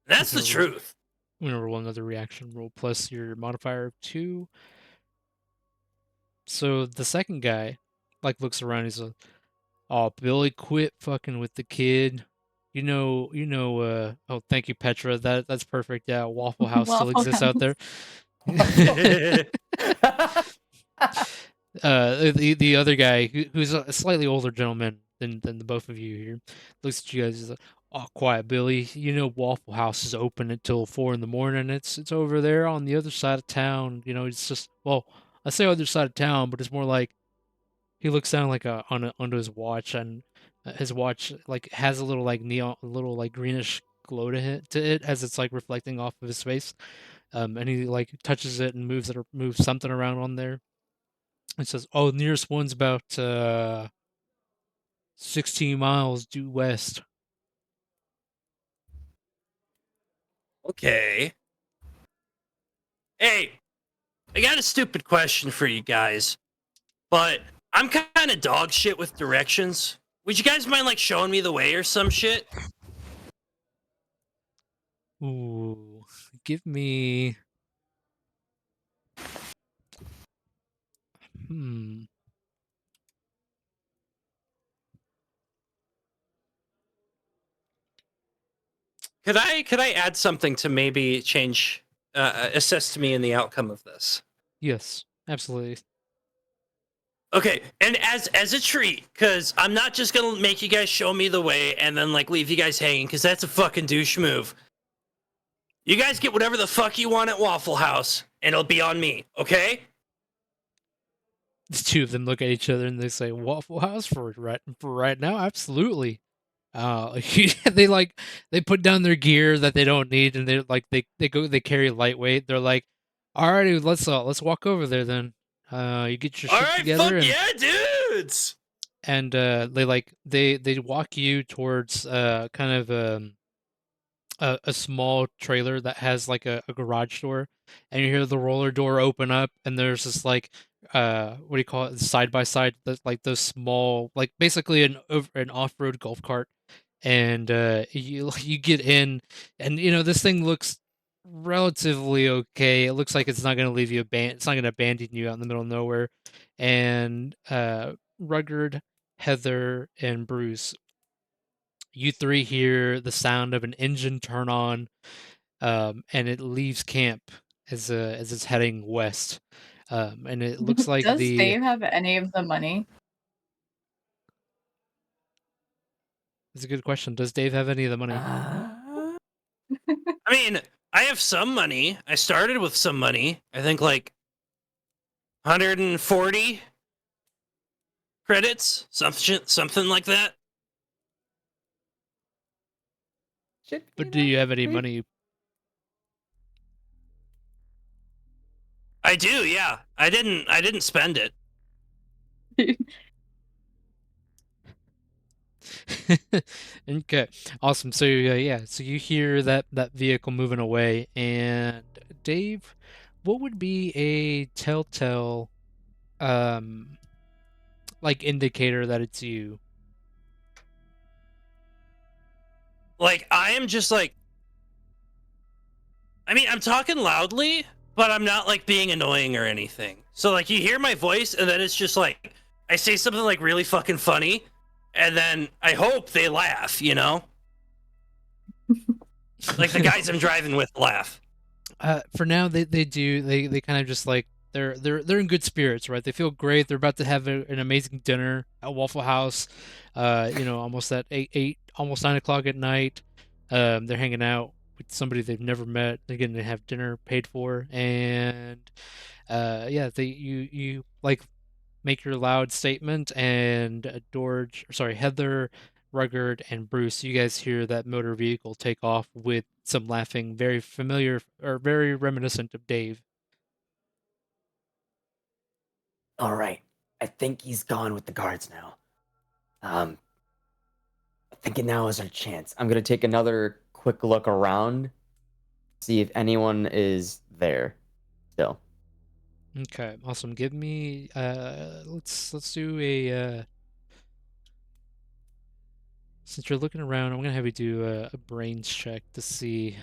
That's the Okay, truth. I'm gonna roll another reaction roll plus your modifier of 2. So the second guy like looks around. He's like, "Oh, Billy, quit fucking with the kid. Oh, thank you, Petra. That's perfect. Yeah, Waffle House still Waffle exists out there." The other guy who's a slightly older gentleman than the both of you here looks at you guys. He's like, "Oh, quiet, Billy. Waffle House is open until 4 in the morning. It's over there on the other side of town. It's just, well, I say other side of town, but it's more like." He looks down like onto his watch, and his watch like has a little like neon, a little like greenish glow to it as it's like reflecting off of his face. And he like touches it and moves something around on there. It says, "Oh, the nearest one's about 16 miles due west." Okay. Hey, I got a stupid question for you guys, but I'm kind of dog shit with directions. Would you guys mind like showing me the way or some shit? Ooh, give me. Hmm. Could I add something to maybe change assist me in the outcome of this? Yes, absolutely. Okay, and as a treat, because I'm not just gonna make you guys show me the way and then like leave you guys hanging, because that's a fucking douche move. You guys get whatever the fuck you want at Waffle House, and it'll be on me, okay? The two of them look at each other and they say, "Waffle House for right now, absolutely." They put down their gear that they don't need, and they carry lightweight. They're like, "Alrighty, let's walk over there then. You get your All shit right, together." fuck yeah, dudes. And they walk you towards kind of a small trailer that has like a garage door, and you hear the roller door open up, and there's this like what do you call it, side by side, like those small, like basically an off-road golf cart. And you get in, and this thing looks relatively okay. It looks like it's not going to leave you it's not going to abandon you out in the middle of nowhere. And Rugged, Heather, and Bruce, you three hear the sound of an engine turn on, and it leaves camp as it's heading west. And it looks like Does Dave have any of the money? It's a good question. Does Dave have any of the money? Uh, I mean, I have some money. I started with some money. I think like 140 credits, something like that. should be But do you have any enough. money? I do, yeah. I didn't spend it. Okay, awesome. So yeah, so you hear that vehicle moving away, and Dave, what would be a telltale, like indicator that it's you? Like I am just like, I mean, I'm talking loudly, but I'm not like being annoying or anything. So like you hear my voice, and then it's just like I say something like really fucking funny, and then I hope they laugh, you know? Like the guys I'm driving with laugh. For now, they do. They kind of just like they're in good spirits, right? They feel great. They're about to have an amazing dinner at Waffle House. Almost at almost 9 o'clock at night. They're hanging out with somebody they've never met. They're getting to have dinner paid for, and yeah, you like make your loud statement, and Heather, Rugged, and Bruce, you guys hear that motor vehicle take off with some laughing, very familiar or very reminiscent of Dave. All right. I think he's gone with the guards now. I'm thinking now is our chance. I'm gonna take another quick look around, see if anyone is there still. Okay, awesome. Give me let's do a since you're looking around, I'm gonna have you do a brains check to see.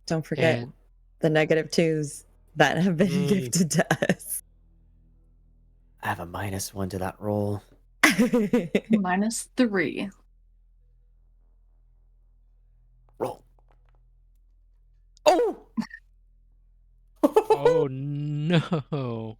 Don't forget And the -2s that have been gifted to us. I have a -1 to that roll. -3. Roll. Oh! oh no,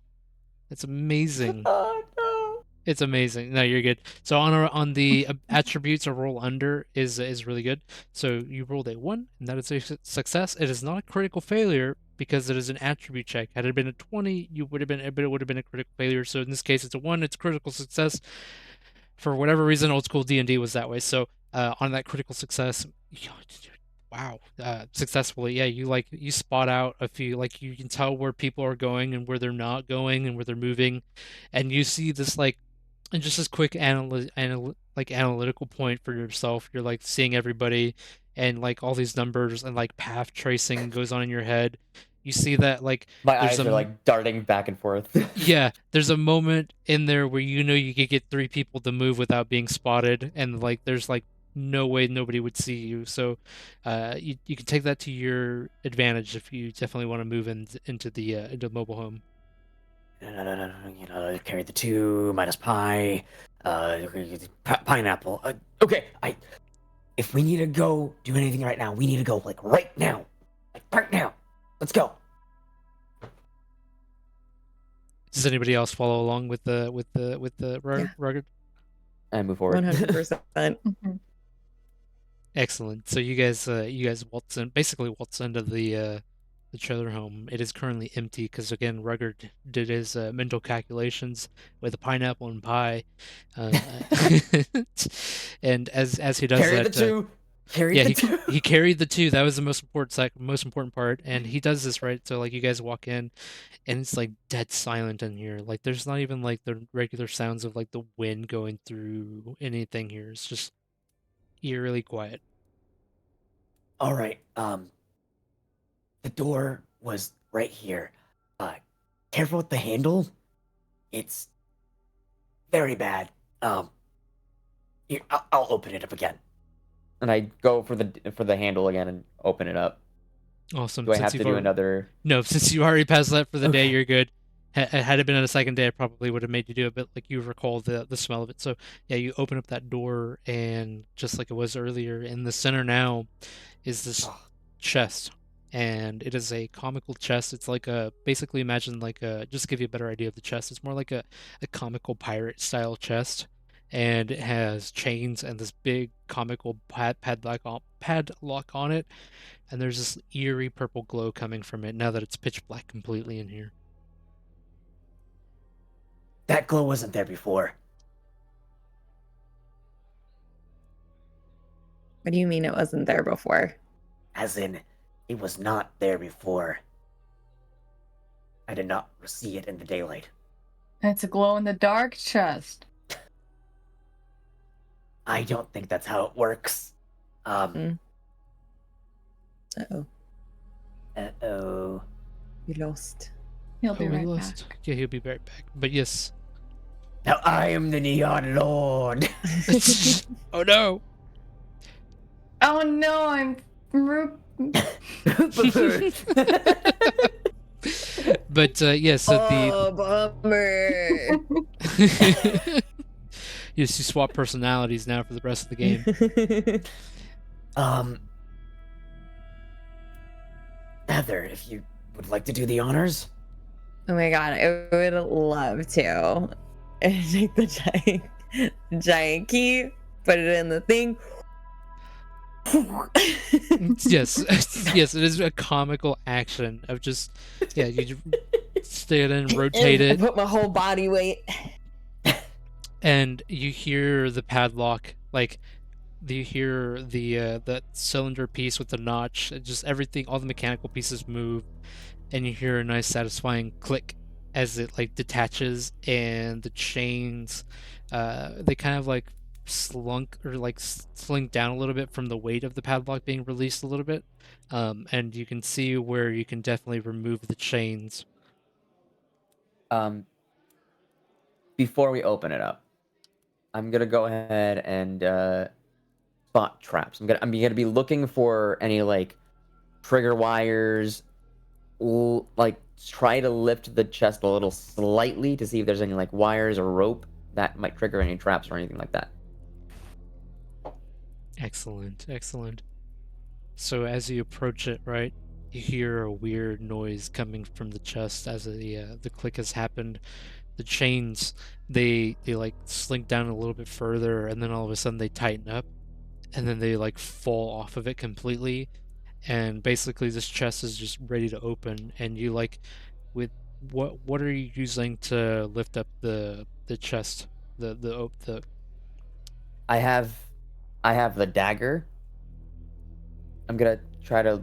that's amazing. Oh no! It's amazing. No, you're good. So on the attributes, a roll under is really good. So you rolled a 1, and that is a success. It is not a critical failure because it is an attribute check. Had it been a 20, it would have been a critical failure. So in this case, it's a 1. It's a critical success. For whatever reason, old school D&D was that way. So on that critical success, wow, successfully, yeah, you spot out a few, like you can tell where people are going and where they're not going and where they're moving, and you see this like. And just this quick analytical point for yourself, you're like seeing everybody and like all these numbers and like path tracing goes on in your head. You see that like My there's eyes are like darting back and forth. yeah, there's a moment in there where you know you could get 3 people to move without being spotted, and like there's like no way nobody would see you. So you can take that to your advantage if you definitely want to move into the mobile home. Carry the 2 minus pi, pineapple. Okay, if we need to go do anything right now, we need to go like right now, Let's go. Does anybody else follow along with the Rugged? I move forward. 100%. Excellent. So you guys waltz into the trailer home. It is currently empty because again, Rugged did his mental calculations with a pineapple and pie, and as he does Carry that, the 2. Carry yeah, the 2. he carried the 2. That was the most important part, and he does this right. So like you guys walk in, and it's like dead silent in here. Like there's not even like the regular sounds of like the wind going through anything here. It's just eerily quiet. All right. The door was right here. Careful with the handle. It's very bad. Here, I'll open it up again. And I go for the handle again and open it up. Awesome. Do I have to do another? No, since you already passed that for the day, Okay. you're good. Had it been on a second day, I probably would have made you do it, but like you recall the smell of it. So yeah, you open up that door, and just like it was earlier, in the center now is this chest, and it is a comical chest. It's like basically imagine like just to give you a better idea of the chest, it's more like a comical pirate style chest, and it has chains and this big comical padlock on it, and there's this eerie purple glow coming from it now that it's pitch black completely in here. That glow wasn't there before. What do you mean it wasn't there before? As in, it was not there before. I did not see it in the daylight. It's a glow-in-the-dark chest. I don't think that's how it works. Uh-oh. Uh-oh. We lost. He'll be we right lost. back. Yeah, he'll be right back. But yes. Now I am the Neon Lord. Oh no! Oh no, I'm... But yeah, so bummer. yes, you swap personalities now for the rest of the game. Heather, if you would like to do the honors. Oh my god, I would love to. Take the giant key, put it in the thing. Yes, yes, it is a comical action of just, yeah, you stay it in, rotate I it, put my whole body weight. and you hear the padlock, like, you hear the that cylinder piece with the notch, just everything, all the mechanical pieces move, and you hear a nice satisfying click as it like detaches, and the chains, they kind of like slunk or like slink down a little bit from the weight of the padlock being released a little bit, and you can see where you can definitely remove the chains. Before we open it up, I'm gonna go ahead and spot traps. I'm gonna be looking for any like trigger wires. Like try to lift the chest a little slightly to see if there's any like wires or rope that might trigger any traps or anything like that. Excellent, excellent. So as you approach it, right, you hear a weird noise coming from the chest as the click has happened. The chains, they like slink down a little bit further, and then all of a sudden they tighten up, and then they like fall off of it completely, and basically this chest is just ready to open. And you like, with what are you using to lift up the chest? The I have the dagger. I'm gonna try to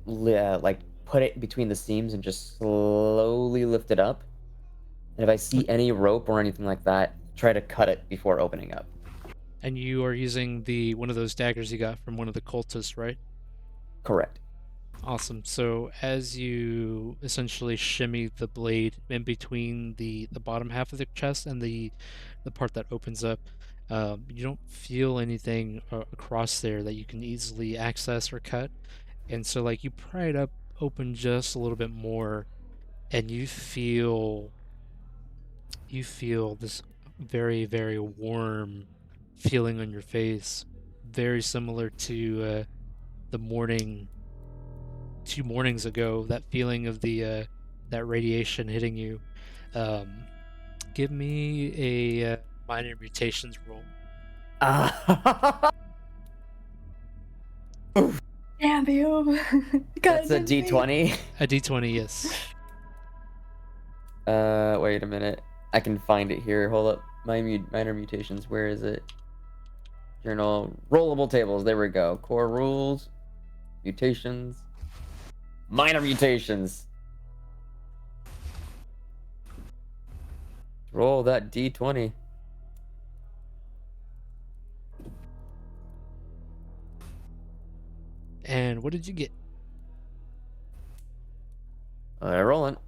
like put it between the seams and just slowly lift it up. And if I see any rope or anything like that, try to cut it before opening up. And you are using one of those daggers you got from one of the cultists, right? Correct. Awesome. So as you essentially shimmy the blade in between the bottom half of the chest and the part that opens up, you don't feel anything across there that you can easily access or cut. And so like you pry it up open just a little bit more, and you feel this very, very warm feeling on your face, very similar to the morning 2 mornings ago, that feeling of the that radiation hitting you. Give me a minor mutations roll. Damn you. That's a D20. A D20, yes. Wait a minute. I can find it here. Hold up. My minor mutations. Where is it? Journal. Rollable tables. There we go. Core rules. Mutations. Minor mutations. Roll that D20. And what did you get? Rolling.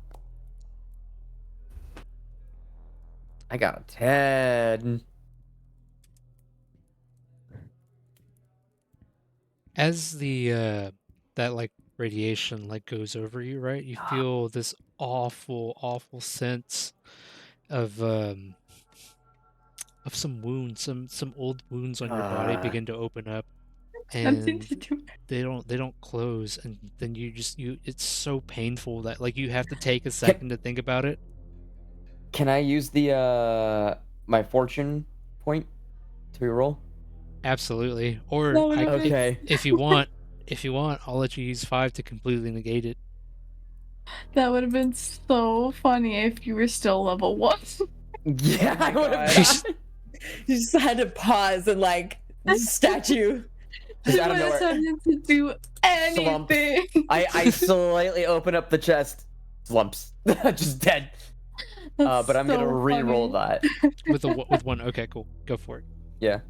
I got a 10. as the that like radiation like goes over you, right? You feel this awful sense of some wounds, some old wounds on your body begin to open up, and they don't close, and then you it's so painful that like you have to take a second to think about it. Can I use the my fortune point to reroll? Absolutely. Or No, no, Okay. if you want, I'll let you use 5 to completely negate it. That would have been so funny if you were still level 1. Yeah, I would have. Just- You just had to pause and like statue. Just out of It nowhere. turned into do anything. I slightly open up the chest. Slumps. Just dead. But I'm gonna re-roll that. with with 1. Okay, cool. Go for it. Yeah.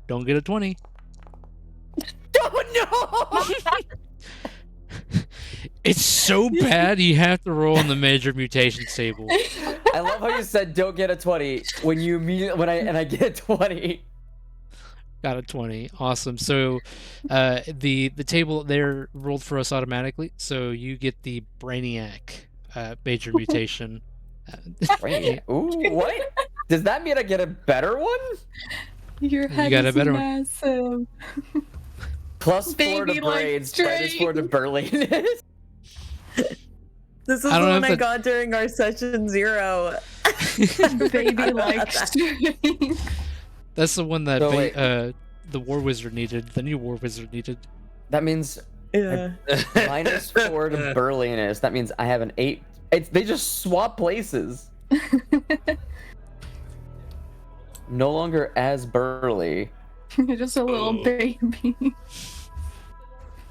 Don't get a 20. Oh no! It's so bad you have to roll on the major mutation table. I love how you said don't get a 20 when you I get a 20. Got a 20. Awesome. So the table there rolled for us automatically. So you get the Brainiac major mutation. Wait, ooh, what? Does that mean I get a better one? Your head got a is better one. massive. +4 Baby, to like, braids, -4 to burliness. This is I the don't know one if I that- got during our session 0. Baby like strength. That's the one that So wait. the War Wizard needed. The new War Wizard needed. That means Yeah. -4 to burliness. That means I have an 8. They just swap places. No longer as burly, You're just a little baby.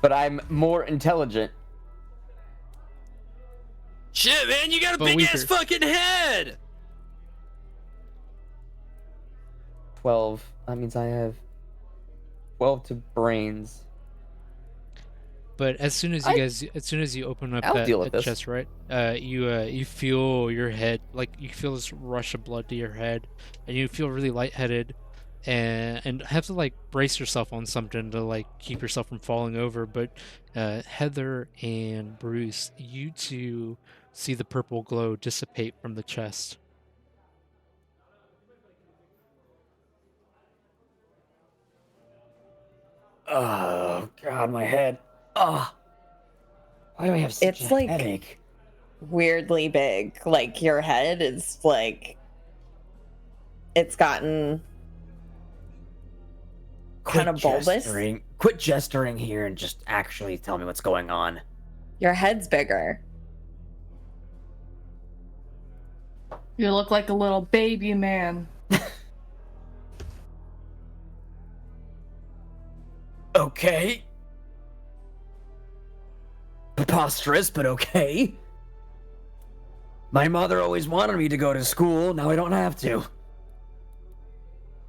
but I'm more intelligent. Shit, man, you got a But big ass weaker. fucking head. 12. That means I have 12 to brains. But as soon as you open up I'll deal with that this. chest, right? You feel your head, like you feel this rush of blood to your head, and you feel really lightheaded, and have to like brace yourself on something to like keep yourself from falling over. But Heather and Bruce, you two see the purple glow dissipate from the chest. Oh god, my head. Oh. Why do I have such It's a like- headache? Weirdly big. Like your head is like it's gotten kind of bulbous. Gesturing. Quit gesturing here and just actually tell me what's going on. Your head's bigger. You look like a little baby man. Okay. Preposterous, but okay. My mother always wanted me to go to school. Now I don't have to.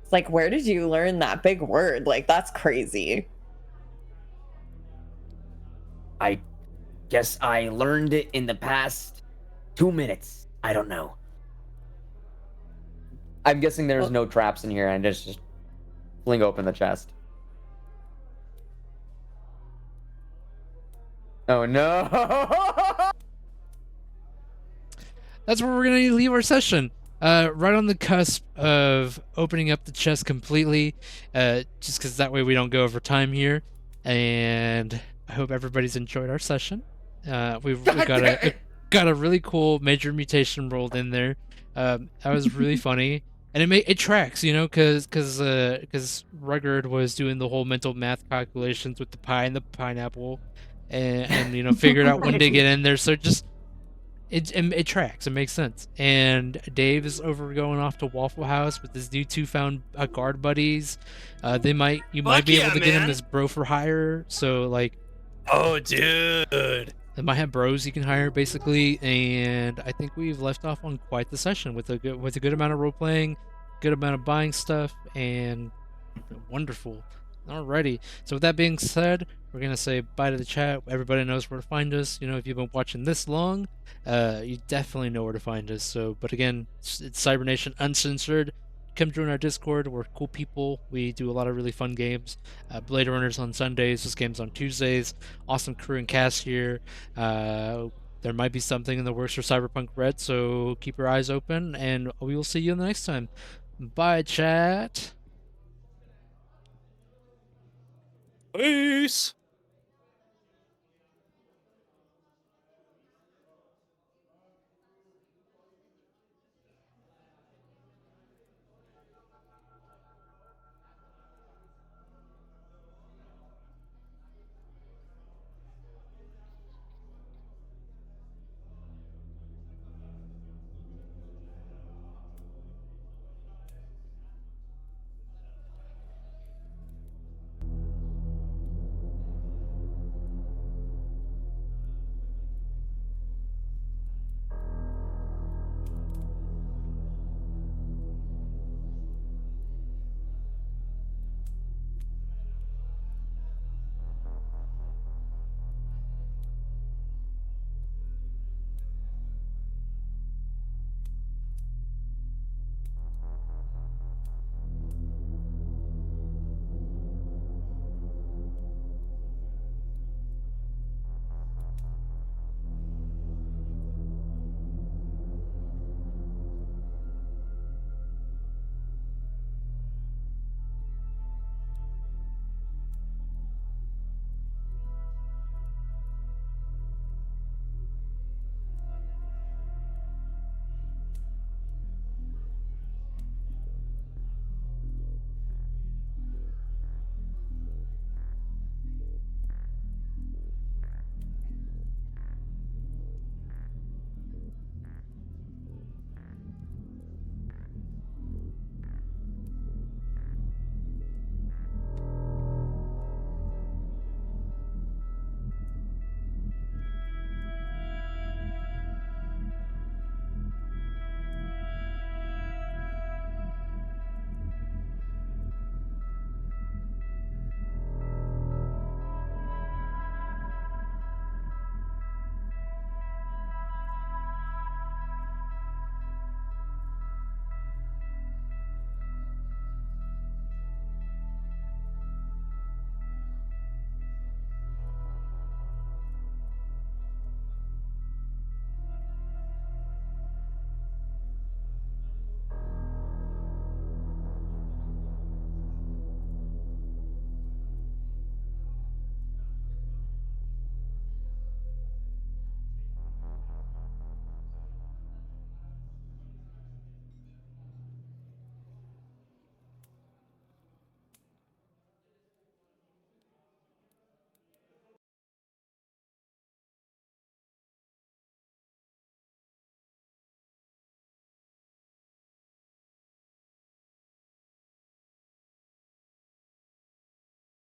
It's like, where did you learn that big word? Like, that's crazy. I guess I learned it in the past 2 minutes. I don't know. I'm guessing there's no traps in here, and just fling open the chest. Oh no! That's where we're gonna leave our session. Right on the cusp of opening up the chest completely, just because that way we don't go over time here. And I hope everybody's enjoyed our session. We got a really cool major mutation rolled in there. That was really funny, and it tracks, you know, because Rugged was doing the whole mental math calculations with the pie and the pineapple, and you know figured out when to get in there. So it tracks. It makes sense. And Dave is going off to Waffle House with his new 2 found guard buddies. You might be able to get him man. as bro for hire. So like, Oh, dude. they might have bros you can hire basically. And I think we've left off on quite the session with a good amount of role playing, good amount of buying stuff, and wonderful. Alrighty. So with that being said, we're gonna say bye to the chat. Everybody knows where to find us. You know, if you've been watching this long, you definitely know where to find us. So, but again, it's Cybernation Uncensored. come join our Discord. We're cool people. We do a lot of really fun games. Blade Runners on Sundays, this game's on Tuesdays. Awesome crew and cast here. There might be something in the works for Cyberpunk Red, so keep your eyes open, and we will see you the next time. Bye, chat. Peace.